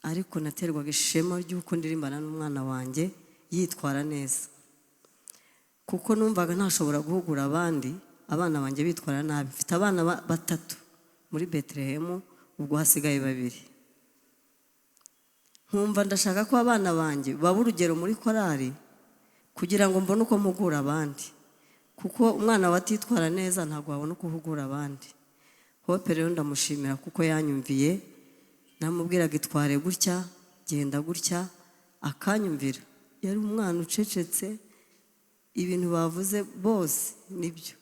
Speaker 17: ariko naterwaga ishema ry'uko ndirimbana n'umwana wanjye yitwara neza, kuko numvaga ntashobora guhugura abana banjye bitwara nabi. Mfite abana 3 muri Betelehemu, ubwo hasigaye 2. Nkumva ndashaka ko abana banjye baba urugero muri korali, kugira ngo mbone uko mpugura abandi, kuko umwana watitwara neza ntabwo wabona uko uhugura abandi. Hope rero ndamushimira kuko yanyumviye, namubwiraga itware gutya, genda gutya, akanyumvira. Yari umwana ucecetse, ibintu bavuze bose nibyo,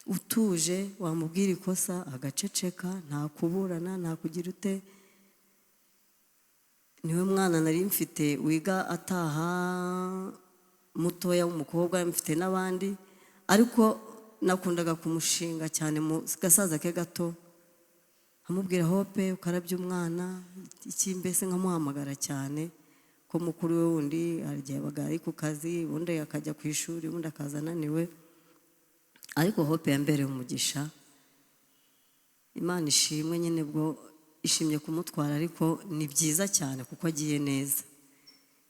Speaker 17: utuje, wamubwira ikosa agaceceka, nta kuburana, nta kugira ute. Niwe mwana nari mfite wiga ataha mutoya w'umukobwa, mfite n'abandi, ariko nakundaga kumushinga cyane mu gasaza ke gato, amubwira Hope ukarabye umwana iki, mbese nkamuhamagara cyane ko mukuru we wundi yabaga ari ku kazi, ubundi akajya ku ishuri, ubundi akaza ananiwe. Ariko Hope yambereye umugisha. Imana ishimwe nyine bwo ishimye kumutwara, ariko ni byiza cyane kuko agiye neza.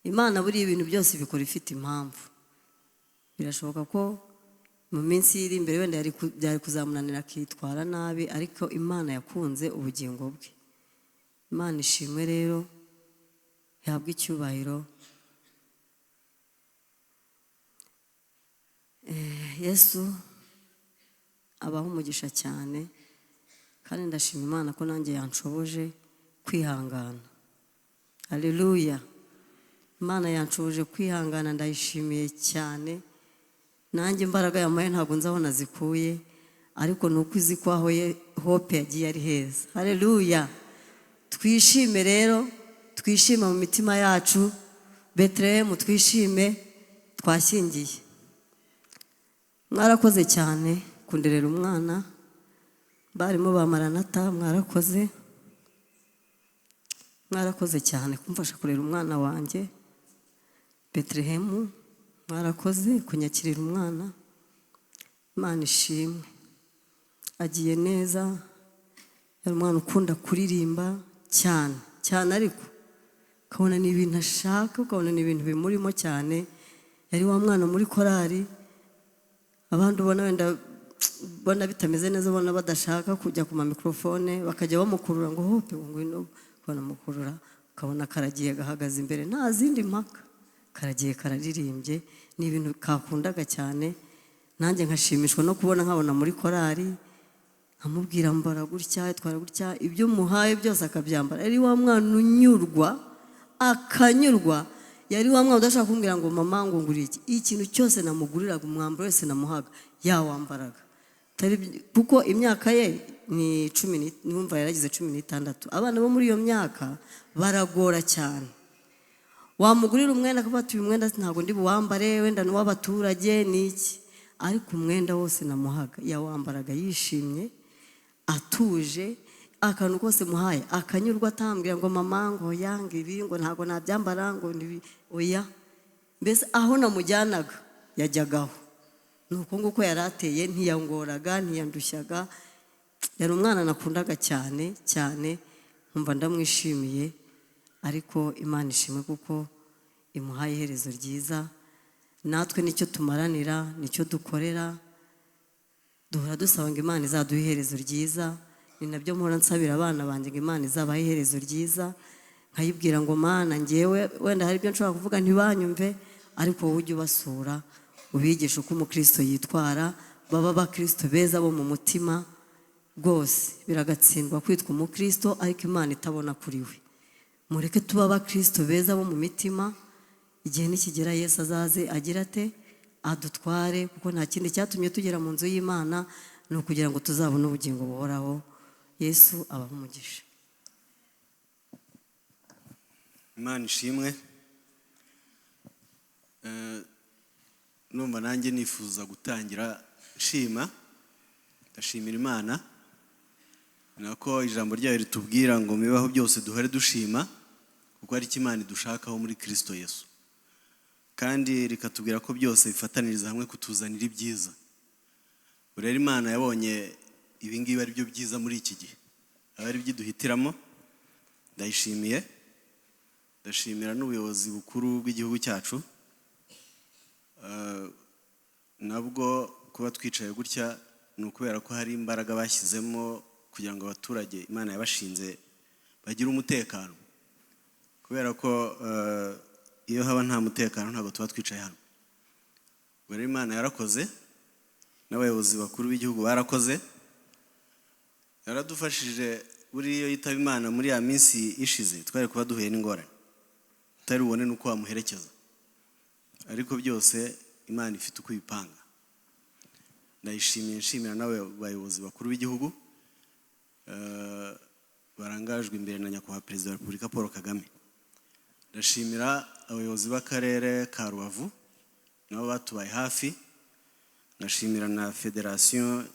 Speaker 17: Imana buri ibintu byose bikora ifite impamvu. Birashoboka ko mu minsi iri imbere wenda byari kuzamunanira akitwara nabi, ariko Imana yakunze ubugingo bwe. Imana ishimwe rero, yahabwa icyubahiro. Yesu abaho umugisha cyane, kandi ndashima Imana ko nanjye yanshoboje kwihangana. Haleluya. Imana yanshoboje kwihangana, ndayishimiye cyane. Nanjye imbaraga yamuhaye ntabwo nzabona zikuye, ariko nuko izi ko aho Hope yagiye ari heza. Haleluya. Twishime rero, twishime mu mitima yacu. Betelehemu twishime, twashyingiye. Mwarakoze cyane kunderera umwana, barimo ba Maranata, mwarakoze cyane kumfasha kurera umwana wanjye. Betelehemu mwarakoze kunyakirira umwana. Imana ishimwe, agiye neza. Yari umwana ukunda kuririmba cyane cyane, ariko ukabona ni ibintu ashaka, ukabona ni ibintu bimurimo cyane. Yari wa mwana muri korali, abandi ubona wenda bona bitameze neza, ubona badashaka kujya ku mikrofone, bakajya bamukurura ngo Hope ngwino, banamukurura, ukabona karagiye gahagaze imbere, nta zindi mpaka, karagiye kararirimbye ni ibintu kakundaga cyane nanjye nkashimishwa no kubona nkabona muri korari nkamubwira mbara gutya twara gutya ibyo muhaye byose akabyambara ari wa mwana unyurwa akanyurwa yari wa mwana udashaka kumbwira ngo mama ngo ngurire iki ikintu cyose namuguriraga umwambaro wese namuhaga yawambaraga kuko imyaka ye ni 10 numva yaragize 16 abana bo muri iyo myaka baragora cyane wamugurira umwenda akavuga ati uyu mwenda ntabwo ndi buwambare wenda ni w'abaturage niki ariko umwenda wose namuhaga yawambaraga yishimye atuje akantu kose muhaye akanyurwa atambwira ngo mama ngo yanga ibi ngo ntabwo nabyambara ngo oya mbese aho namujyanaga yajyagaho nuko nguko yarateye ntiyangoraga ntiyandushyaga yari umwana nakundaga cyane cyane nkumva ndamwishimiye ariko Imana ishimwe kuko imuhaye iherezo ryiza natwe nicyo tumaranira nicyo dukorera duhora dusaba ngo Imana izaduhe iherezo ryiza ni nabyo mpora nsabira abana banjye ngo Imana izabahe iherezo ryiza nkayibwira ngo Mana ngewe wenda hari ibyo nshobora kuvuga ntibanyumve ariko wowe ujye ubasura ubigisha uko umukristo yitwara baba abakristo beza bo mu mutima rwose biragatsindwa kwitwa umukristo ariko Imana itabona kuri we mureke tuba abakristo beza bo mu mitima igihe nikigera Yesu azaze agira ate adutware kuko nta kindi cyatumye tugera mu nzu y'Imana ni ukugira ngo tuzabone ubugingo buhoraho Yesu abahe umugisha
Speaker 6: Imana ishimwe numva nanjye nifuza gutangira nshima ndashimira Imana nako ijambo ryayo ritubwira ngo mibaho byose duhore dushima kuko ari Imana idushakaho muri Kristo Yesu kandi rikatubwira ko byose bifataniriza hamwe kutuzanira ibyiza rero Imana yabonye ibi ngibi ari byo byiza muri iki gihe abari byiduhitiramo ndayishimiye ndashimira n'ubuyobozi bukuru bw'igihugu cyacu nabwo kuba twicaye gutya ni ukubera ko hari imbaraga bashyizemo kugira ngo abaturage Imana yabashinze bagire umutekano kubera ko iyo haba nta mutekano ntabwo tuba twicaye hano rero Imana yarakoze n'abayobozi bakuru b'igihugu barakoze yaradufashije buriya yitaba Imana muri ya minsi ishize twari kuba duhuye n'ingorane utari ubone nuko wamuherekeza ariko byose Imana ifite uko ibipanga ndayishimiye nshimira nawe bayobozi bakuru b'igihugu barangajwe imbere na nyakubahwa perezida wa Repubulika Paul Kagame ndashimira abayobozi b'akarere ka Rubavu nabo batubaye hafi ndashimira na federation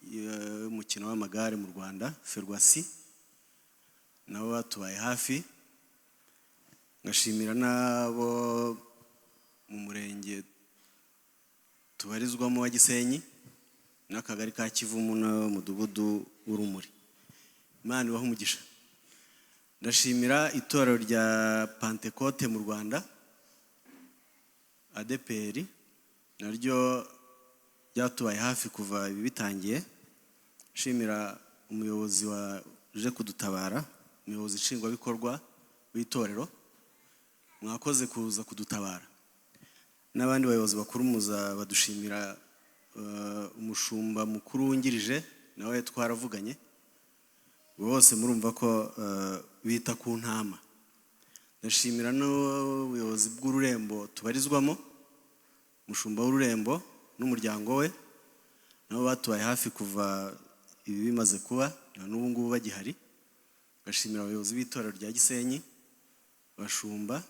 Speaker 6: y'umukino w'amagare mu Rwanda Ferwasi nabo batubaye hafi ngashimira nabo mu murenge tubarizwamo wa Gisenyi n'akagari ka Kivumu n'umudugudu w'Urumuri Imana ibahe umugisha ndashimira itorero rya Pentecote mu Rwanda ADPR naryo ryatubaye hafi kuva ibi bitangiye shimira umuyobozi waje kudutabara umuyobozi nshingwabikorwa w'itorero mwakoze kuza kudutabara n'abandi bayobozi bakuru muza badushimira umushumba mukuru wungirije nawe twaravuganye bose murumva ko bita ku ntama ndashimira n'ubuyobozi bw'ururembo tubarizwamo umushumba w'ururembo n'umuryango we nabo batubaye hafi kuva ibi bimaze kuba na n'ubu ngubu bagihari ngashimira abayobozi b'itorero rya Gisenyi bashumba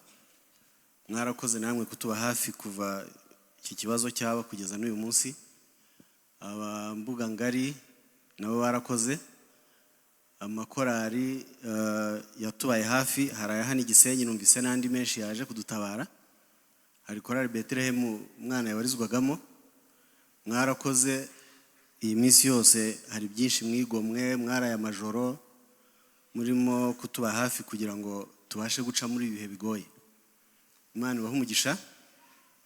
Speaker 6: mwarakoze namwe kutuba hafi kuva iki kibazo cyaba kugeza n'uyu munsi abambuga ngari nabo barakoze amakorari yatubaye hafi hari ayahana Igisenyi numvise n'andi menshi yaje kudutabara hari korari Bethlehem umwana yabarizwagamo mwarakoze iyi minsi yose hari byinshi mwigomwe mwaraye amajoro murimo kutuba hafi kugira ngo tubashe guca muri ibihe bigoye Imana ibahe umugisha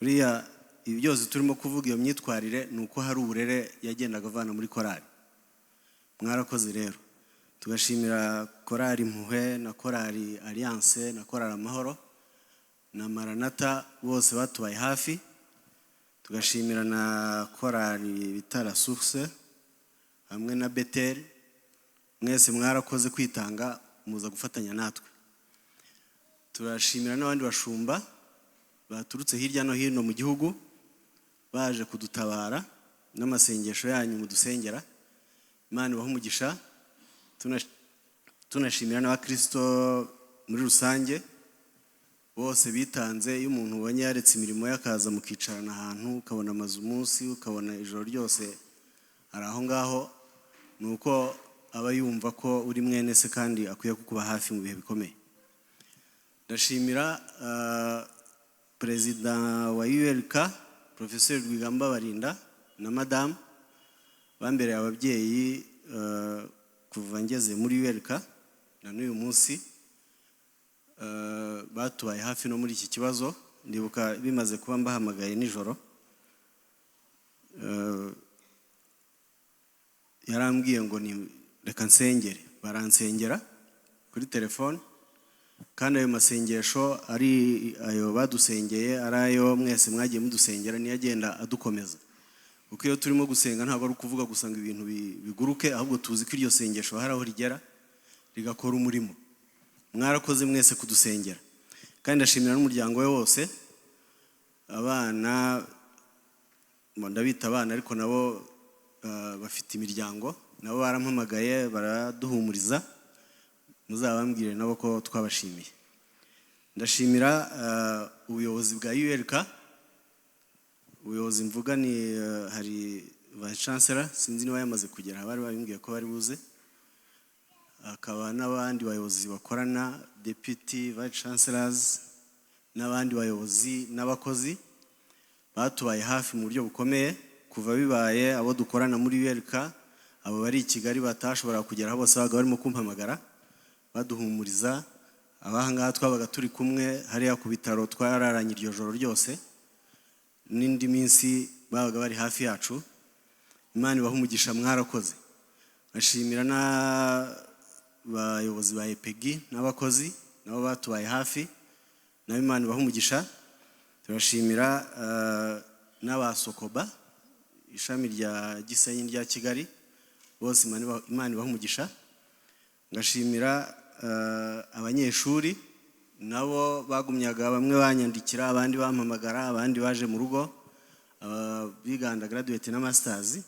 Speaker 6: buriya ibi byose turimo kuvuga iyo myitwarire ni uko hari uburere yagendaga avana muri korari mwarakoze rero tugashimira korari Impuhwe na korari Alliance na korari Amahoro
Speaker 18: na Maranatha bose batubaye hafi, tugashimira na korali Bitara Source hamwe na Betel. Mwese mwarakoze kwitanga muza gufatanya natwe. Turashimira n'abandi bashumba baturutse hirya no hino mu gihugu baje kudutabara n'amasengesho yanyu mudusengera. Imana ibahe umugisha. Tunashimira n'abakristo muri rusange bose bitanze. Iyo umuntu ubonye yaretse imirimo y'akaza mukicarana ahantu ukabona amazu umunsi ukabona ijoro ryose ari aho ngaho, nuko aba yumva ko uri mwene se kandi akwiye kukuba hafi mu bihe bikomeye. Ndashimira perezida wa ULK Professeur Rwigamba Barinda na Madame bambereye ababyeyi kuva ngeze muri ULK na n'uyu munsi batubaye hafi no muri iki kibazo. Ndibuka bimaze kuba mbahamagaye nijoro, yarambwiye ngo ni reka nsengere. Baransengera kuri telefone, kandi ayo masengesho ari ayo badusengeye ari ayo mwese mwagiye mudusengera niyo agenda adukomeza. Kuko iyo turimo gusenga ntabwo ari ukuvuga gusa ngo ibintu biguruke, ahubwo tuzi ko iryo sengesho hari aho rigera rigakora umurimo. Mwarakoze mwese kudusengera, kandi ndashimira n'umuryango we wose. Abana ndabita abana ariko nabo bafite imiryango, nabo barampamagaye baraduhumuriza. Muzabambwire nabo ko twabashimiye. Ndashimira ubuyobozi bwa ULK. Ubuyobozi mvuga ni hari Vice Chancellor, sinzi niba yamaze kugera, bari babimbwiye ko bari buze. Hakaba n'abandi bayobozi bakorana, Deputy Vice Chancellors n'abandi bayobozi n'abakozi batubaye hafi mu buryo bukomeye kuva bibaye. Abo dukorana muri ULK, abo bari i Kigali batashobora kugera bose baga barimo kumpamagara baduhumuriza. Abaha ngaha twabaga turi kumwe hariya ku bitaro, twararanye iryo joro ryose n'indi minsi babaga bari hafi yacu. Imana ibahe umugisha, mwarakoze. Ndashimira n'abayobozi ba EPG n'abakozi nabo batubaye hafi, nabo Imana ibahe umugisha. Turashimira n'abasokoba ishami rya Gisenyi rya Kigali, bose Imana ibahe umugisha. Ngashimira abanyeshuri nabo bagumyaga, bamwe banyandikira abandi bampamagara, abandi baje mu rugo, biganda graduate na masters,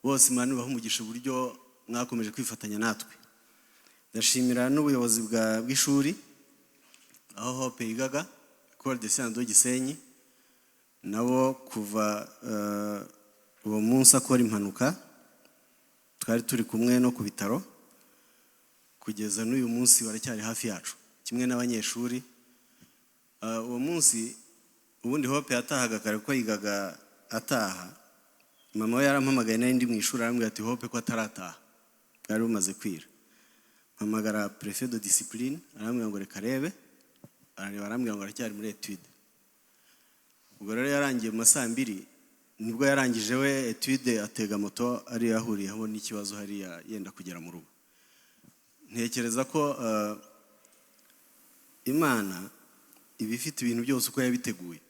Speaker 18: bose Imana ibahe umugisha uburyo mwakomeje kwifatanya natwe. Ndashimira n'ubuyobozi bw'ishuri aho Hope yigaga, École de Sciences de Gisenyi, nabo kuva uwo munsi akora impanuka twari turi kumwe no ku bitaro kugeza n'uyu munsi baracyari hafi yacu, kimwe n'abanyeshuri. Uwo munsi ubundi Hope yatahaga kare ko yigaga ataha. Mama we yarampamagaye nari ndi mu ishuri, arambwira ati Hope ko atarataha, bwari bumaze kwira. Mpamagara Prefet de Discipline, arambwira ngo reka rebe, arambwira ngo aracyari muri etude. Ubwo rero yarangiye mu saa 2, nibwo yarangije we etude, atega moto ari yahuriyeho n'ikibazo hariya yenda kugera mu rugo. Ntekereza ko Imana iba ifite ibintu byose uko yabiteguye.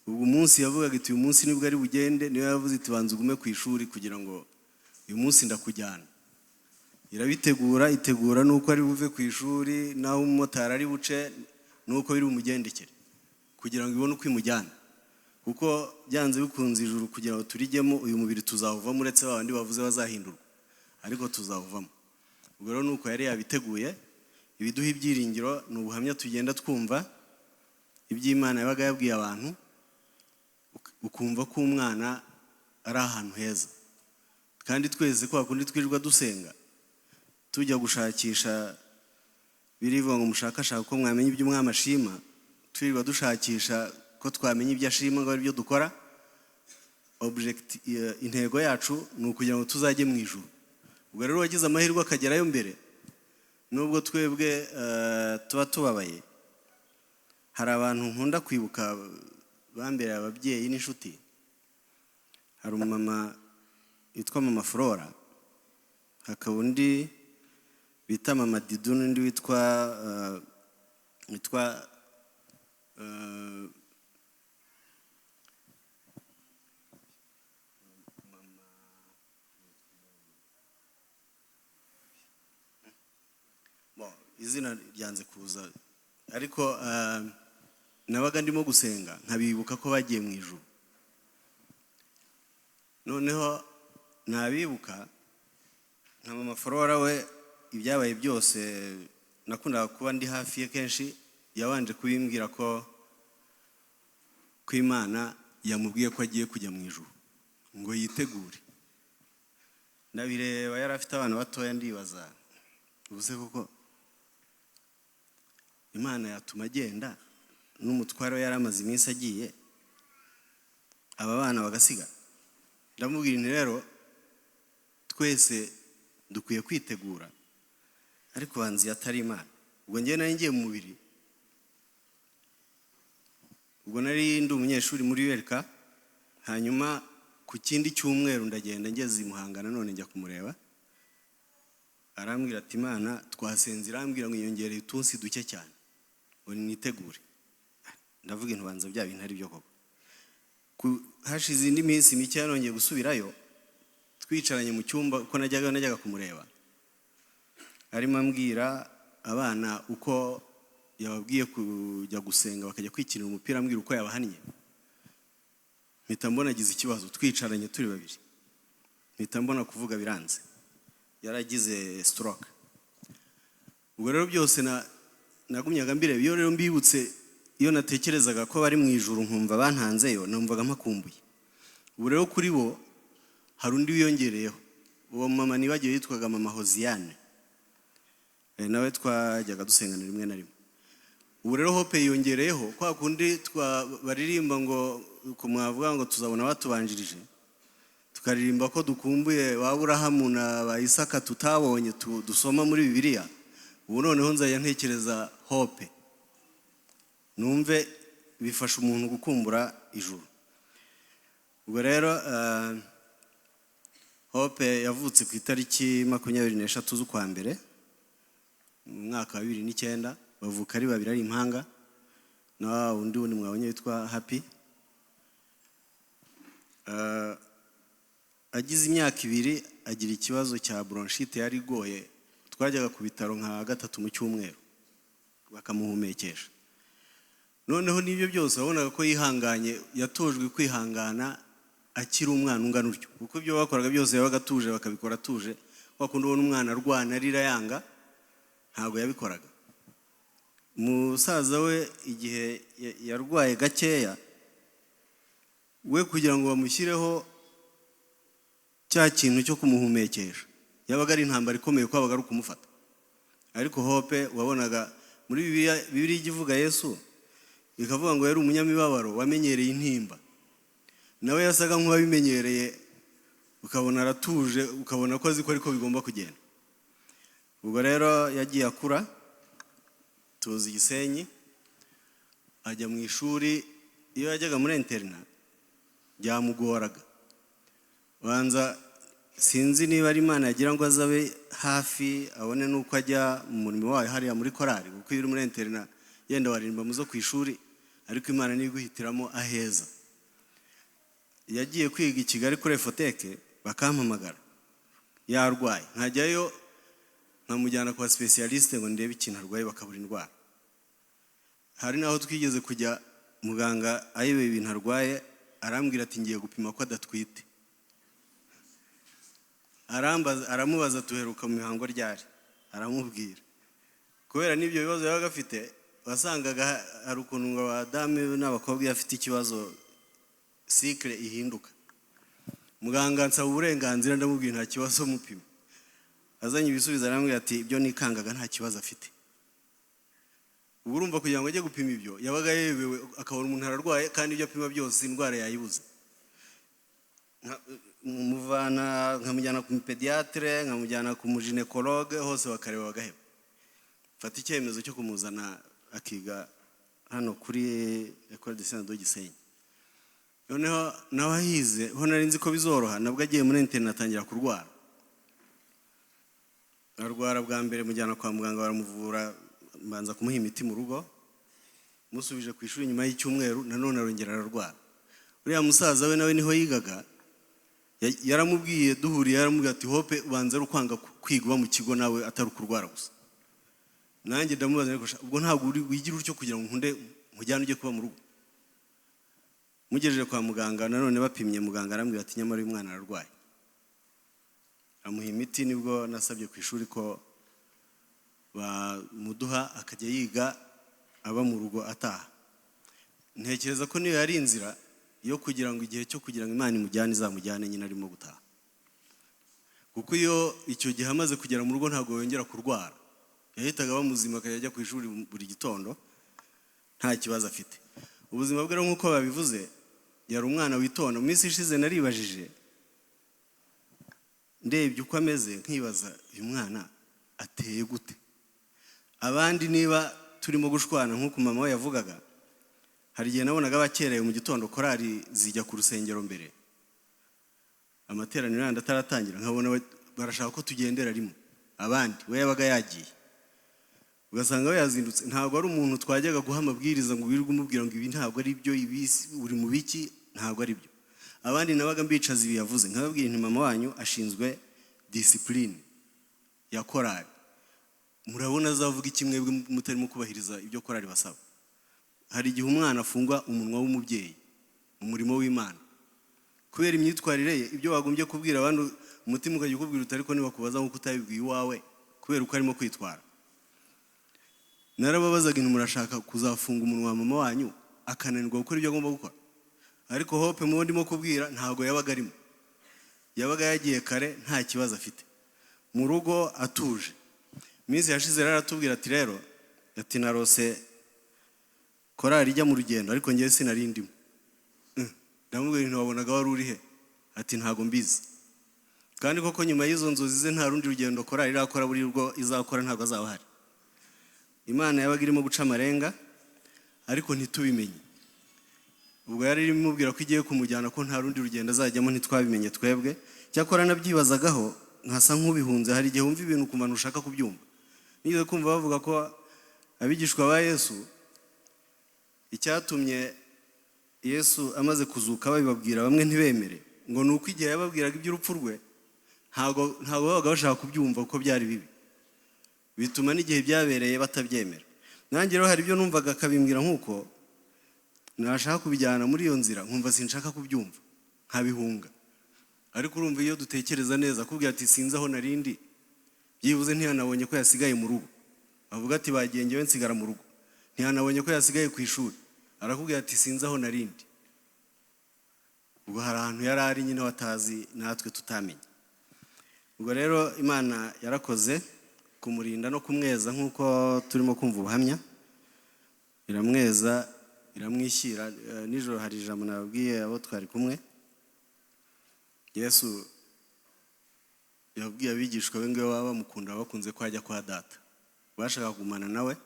Speaker 18: Ubwo munsi yavugaga iti uyu munsi nibwo ari bugende, niyo yavuze iti banza ugume ku ishuri kugira ngo uyu munsi ndakujyana. Irabitegura, itegura nuko ari buve ku ishuri, naho umumotari ari buce nuko biri umugendekere kugira ngo ibone uko imujyana. Kuko byanze bikunze ijuru kugira ngo turijyemo, uyu mubiri tuzawuvamo, uretse babandi bavuze bazahindurwa, ariko tuzawuvamo. Ubwo rero nuko yari yabiteguye. Ibiduha ibyiringiro ni ubuhamya tugenda twumva iby'Imana yabaga yabwiye abantu, ukumva ko umwana ari ahantu heza. Kandi twese ko hakundi twirirwa dusenga tujya gushakisha, birivuga ngo mushakashaka ko mwamenya ibyo umwami ashima, twirirwa dushakisha ko twamenya ibyo ashima ngo ari byo dukora. Intego yacu ni ukugira ngo tuzajye mu ijuru. Ubwo rero wagize amahirwe akagerayo mbere, nubwo twebwe tuba tubabaye. Hari abantu nkunda kwibuka bambereye ababyeyi n'inshuti. Hari umumama witwa Mama Flora, hakaba undi bita Mama Didu, n'undi witwa izina ryanze kuza ariko nabaga ndimo gusenga nkabibuka ko bagiye mu ijuru, noneho nabibuka nka mama Flora we ibyabaye byose nakundaga kuba ndi hafi ye kenshi, yabanje kubimbwira ko Imana yamubwiye ko agiye kujya mu ijuru ngo yitegure. Ndabireba yari afite abana batoya ndibaza ubuze koko Imana yatuma agenda n'umutwaro yari amaze iminsi agiye aba bana bagasiga. Ndamubwira nti rero twese dukwiye kwitegura ariko banzi atari Imana. Ubwo ngiye nari ngiye mu mubiri, ubwo nari ndi umunyeshuri muri ULK, hanyuma ku kindi cyumweru ndagenda ngeze i Muhanga none njya kumureba, arambwira ati Imana twasenze irambwira ngo yongereye utunsi duke cyane ngo nitegure. Ndavuga intubanza bya bintu ari byo koko. Hashize indi minsi mike nongeye gusubirayo, twicaranye mu cyumba uko najyaga kumureba, arimo ambwira abana uko yababwiye kujya gusenga bakajya kwikinira umupira, ambwira uko yabahannye. Mpita mbona agize ikibazo, twicaranye turi babiri, mpita mbona kuvuga biranze, yaragize stroke. Ubwo rero byose nagumyaga mbireba, iyo rero mbibutse, iyo natekerezaga ko bari mu ijuru nkumva bantanzeyo, numvaga mpakumbuye. Ubu rero kuri bo hari undi wiyongereyeho, uwo mama nibagiwe yitwaga mama Hoziyane, nawe twajyaga dusengana rimwe na rimwe. Ubu rero Hope yiyongereyeho, kwa kundi baririmba ngo mwavuga ngo tuzabona batubanjirije, tukaririmba ko dukumbuye ba Aburahamu na ba Isaka tutabonye dusoma muri Bibiliya. Ubu noneho nzajya ntekereza Hope, numve bifasha umuntu gukumbura ijuru. Ubwo rero Hope yavutse ku itariki 23 z'ukwa mbere mu mwaka wa 2009, bavuka ari babiri ari impanga, na undi mwabonye witwa Happy. Agize imyaka 2 agira ikibazo cya bronchite yari igoye, twajyaga ku bitaro nka 3 mu cyumweru bakamuhumekesha. Noneho n'ibyo byose wabonaga ko yihanganye, yatojwe kwihangana akiri umwana ungana utyo, kuko ibyo bakoraga byose yabaga atuje, bakabikora atuje. Wakundi ubona umwana arwana arira yanga, ntabwo yabikoraga. Musaza we igihe yarwaye gakeya, we kugira ngo bamushyireho cya kintu cyo kumuhumekesha, yabaga ari intambara ikomeye ko abaga ari kumufata. Ariko Hope wabonaga muri Bibiliya ivuga Yesu ikavuga ngo yari umunyamibabaro wamenyereye intimba, nawe yasaga nk'uwabimenyereye, ukabona aratuje, ukabona ko azi ko ariko bigomba kugenda. Ubwo rero yagiye akura, tuzi Gisenyi, ajya mu ishuri. Iyo yajyaga muri interna byamugoraga, banza sinzi niba ari Imana yagira ngo azabe hafi abone nuko ajya mu murimo wayo hariya muri korari, kuko iyo uri muri interna yenda warimba muzo ku ishuri, ariko Imana niyo guhitiramo aheza. Yagiye kwiga i Kigali kuri Efoteke, bakampamagara yarwaye, nkajyayo nkamujyana kwa specialiste ngo ndebe ikintu arwaye, bakabura indwara. Hari naho twigeze kujya muganga ayebe ibintu arwaye, arambwira ati ngiye gupima ko adatwite. Aramubaza tuheruka mu mihango ryari, aramubwira. Kubera n'ibyo bibazo yabaga afite, wasangaga hari ukuntu ngo abadamu n'abakobwa bafite ikibazo cycle ihinduka. Muganga ansaba uburenganzira, ndamubwira nta kibazo mupima. Azanye ibisubizo arambwira ati ibyo nikangaga nta kibazo afite. Ubu urumva kugira ngo ajye gupima ibyo, yabaga yebewe akabona umuntu ararwaye, kandi ibyo apima byose indwara yayibuze. Muvana nkamujyana ku pediatre, nkamujyana ku ginecologue, hose bakareba bagaheba. Fata icyemezo cyo kumuzana akiga hano kuri Ecole de Saint de Gisenyi. Noneho nawe ahize, ho nari nzi ko bizoroha, nabwo agiye muri internet atangira kurwara. Arwara bwa mbere mujyana kwa muganga, baramuvura, mbanza kumuha imiti mu rugo. musubije ku ishuri nyuma y'icyumweru nanone arongera ararwara. Uriya musaza we nawe niho yigaga, yaramubwiye duhuriye, yaramubwiye ati Hope ubanza ari ukwanga kwiga uba mu kigo nawe atari ukurwara gusa. Nanjye ndamubaza ariko ubwo ntabwo wigira utyo kugira ngo nkunde nkujyane ujye kuba mu rugo. Mugejeje kwa muganga nanone bapimye, muganga arambwira ati nyamara uyu mwana ararwaye. Amuha imiti, nibwo nasabye ku ishuri ko bamuduha akajya yiga aba mu rugo ataha. Ntekereza ko niyo yari inzira yo kugira ngo igihe cyo kugira ngo Imana imujyane izamujyane nyine arimo gutaha. Kuko iyo icyo gihe amaze kugera mu rugo ntabwo yongera kurwara, yahitaga bamuzima akajya ajya ku ishuri buri gitondo nta kibazo afite. Ubuzima bwe nk'uko babivuze yari umwana witonda. Mu minsi ishize naribajije, ndebye uko ameze nkibaza uyu mwana ateye gute. Abandi niba turimo gushwana nk'uko mama we yavugaga, hari igihe nabonaga bakereye mu gitondo korari zijya ku rusengero mbere, amateraniro yandi ataratangira, nkabona barashaka ko tugendera rimwe. Abandi we yabaga yagiye, ugasanga we yazindutse. Ntabwo ari umuntu twajyaga guha amabwiriza ngo wirirwe umubwira ngo ibi ntabwo ari byo, ibi uri mu biki, ntabwo ari byo. Abandi nabaga mbicaza ibi yavuze, nkababwira nti mama wanyu ashinzwe discipline ya korari, murabona azavuga iki mwebwe mutarimo kubahiriza ibyo korari basaba. Hari igihe umwana afungwa umunwa w'umubyeyi mu murimo w'Imana kubera imyitwarire ye. Ibyo wagombye kubwira abantu umutima ukajya ukubwira utari ko nibakubaza nk'uko utabibwiye iwawe kubera uko arimo kwitwara. Narababazaga intu murashaka kuzafunga umunwa wa mama wanyu akananirwa gukora ibyo agomba gukora. Ariko Hope mu ndimo kubwira ntabwo yabaga arimo, yabaga yagiye kare nta kibazo afite mu rugo atuje. Minsi yashize aratubwira ati rero ati narose korari ijya mu rugendo ariko ngiye sinari ndimo. Ndamubwira nti wabonaga wari uri he? Ati ntago mbizi. Kandi koko nyuma y'izo nzozi ze nta rundi rugendo korari irakora, buri rugo izakora ntago azaba hari. Imana yabaga irimo guca amarenga ariko ntitubimenye. Ubwo yari irimo mubwira ko igiye kumujyana ko nta rundi rugendo azajyamo ntitwabimenye twebwe. Cyakora nabyibazagaho nkasa nk'ubihunze. Hari igihe wumva ibintu kumana ushaka kubyumva. Nigeze kumva bavuga ko abigishwa ba Yesu icyatumye Yesu amaze kuzuka babibabwira bamwe ntibemere ngo nuko igihe yababwiraga iby'urupfu rwe ntago babaga bashaka kubyumva uko byari bibi, bituma n'igihe byabereye batabyemera. Nanjye rero hari ibyo numvaga akabimbwira nk'uko nashaka kubijyana muri iyo nzira nkumva sinshaka kubyumva nkabihunga. Ariko urumva iyo dutekereza neza akubwira ati sinzi aho narindi, byibuze ntiyanabonye ko yasigaye mu rugo. Avuga ati bagiye njyewe nsigara mu rugo. Ntiyanabonye ko yasigaye ku ishuri, arakubwira ati sinzi aho narindi. Ubwo hari ahantu yari ari nyine watazi natwe tutamenye. Ubwo rero Imana yarakoze kumurinda no kumweza nk'uko turimo kumva ubuhamya. Iramweza, iramwishyira. Nijoro hari ijambo nababwiye abo twari kumwe. Yesu yabwiye abigishwa be ngo baba bamukunda bakunze ko ajya kwa data, bashaka kugumana nawe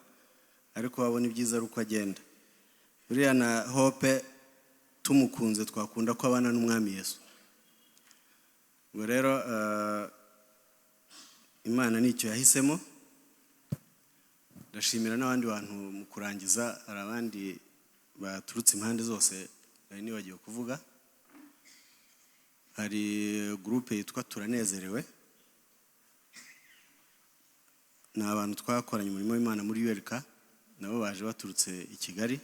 Speaker 18: ariko babona ibyiza ari uko agenda. Buriya na Hope tumukunze twakunda ko abana n'umwami Yesu. Ubwo rero Imana nicyo yahisemo. Ndashimira n'abandi bantu mu kurangiza, hari abandi baturutse impande zose nari nibagiwe kuvuga. Hari groupe yitwa Turanezerewe, ni abantu twakoranye umurimo w'Imana muri ULK, nabo baje baturutse i Kigali.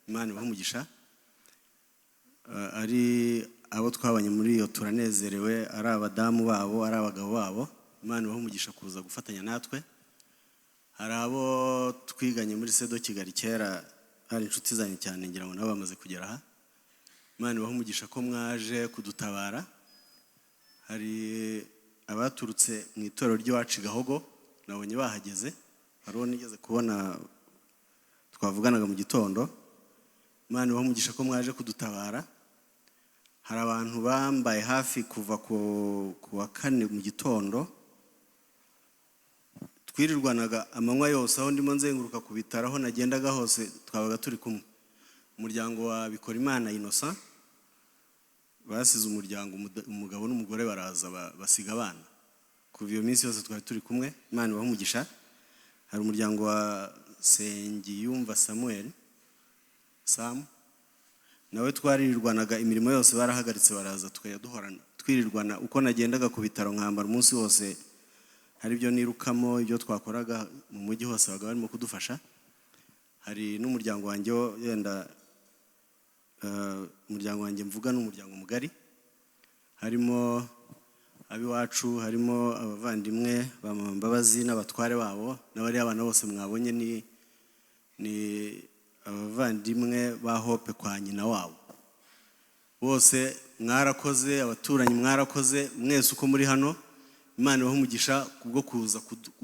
Speaker 18: Imana ibahe umugisha. Ari abo twabanye muri iyo Turanezerewe, ari abadamu babo, ari abagabo babo. Imana ibahe umugisha kuza gufatanya natwe. Hari abo twiganye muri Sedo Kigali kera, hari inshuti zanyu cyane ngira ngo nabo bamaze kugera aha. Imana ibahe umugisha ko mwaje kudutabara. Hari abaturutse mu itorero ry'iwacu Gahogo, nabonye bahageze. Hari uwo nigeze kubona twavuganaga mu gitondo. Imana ibahe umugisha ko mwaje kudutabara. Hari abantu bambaye hafi kuva ku wa kane mu gitondo, twirirwanaga amanywa yose aho ndimo nzenguruka ku bitaro aho nagendaga hose twabaga turi kumwe. Umuryango wa Bikorimana Innocent basize umuryango, umugabo n'umugore baraza basiga abana. Kuva iyo minsi yose twari turi kumwe. Imana ibahe umugisha. Hari umuryango wa Sengiyumva Samuel Sam nawe twaririrwanaga imirimo yose barahagaritse baraza tukajya duhorana twirirwana uko nagendaga ku bitaro nkambara umunsi wose hari ibyo nirukamo ibyo twakoraga mu mujyi hose baga barimo kudufasha. Hari n'umuryango wanjye yenda umuryango wanjye mvuga n'umuryango mugari, harimo abiwacu, harimo abavandimwe ba Mama Mbabazi n'abatware babo n'abari abana bose mwabonye ni abavandimwe ba Hope kwa nyina wabo. Bose mwarakoze, abaturanyi mwarakoze, mwese uko muri hano. Imana ibahe umugisha kubwo kuza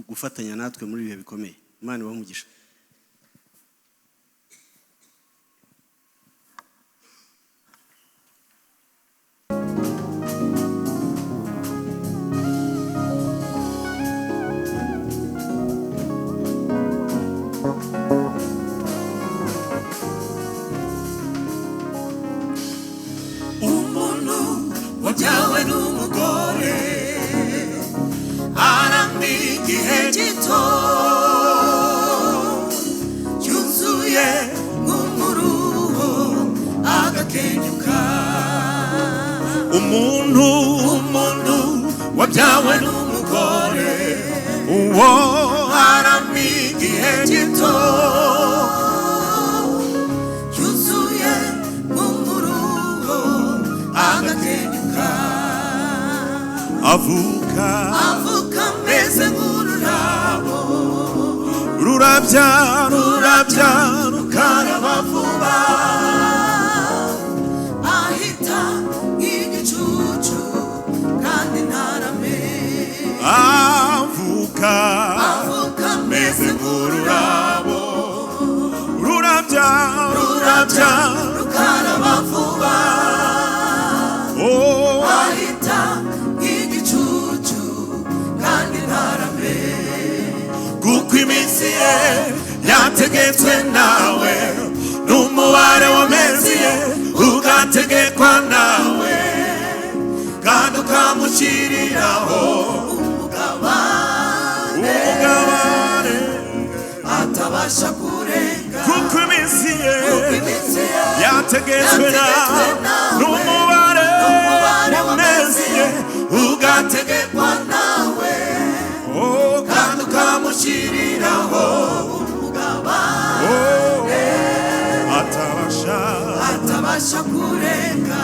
Speaker 18: gufatanya natwe muri ibihe bikomeye. Imana ibahe umugisha.
Speaker 3: Wajyawe n'umugore aramye igihe gito yuzuye nk'umuruho agakenyuka. Umuntu wabyawe n'umugore uwo aramye igihe gito yuzuye nk'umuruho agakenyuka. Avuka meze nk'ururabo rurabya rukaraba vuba, ahita nk'igicucu kandi ntarame. Avuka meze nk'ururabo rurabya rukaraba vuba, ahita nk'igicucu kandi ntarame. Kuko iminsi ye yategetswe nawe n'umubare w'amezi ye ugategekwa nawe, kandi ukamushyiriraho umugabane atabasha kurenga. Kuko iminsi ye yategetswe nawe n'umubare w'amezi ye ugategekwa nawe, kandi ukamushyiriraho umugabane atabasha kurenga.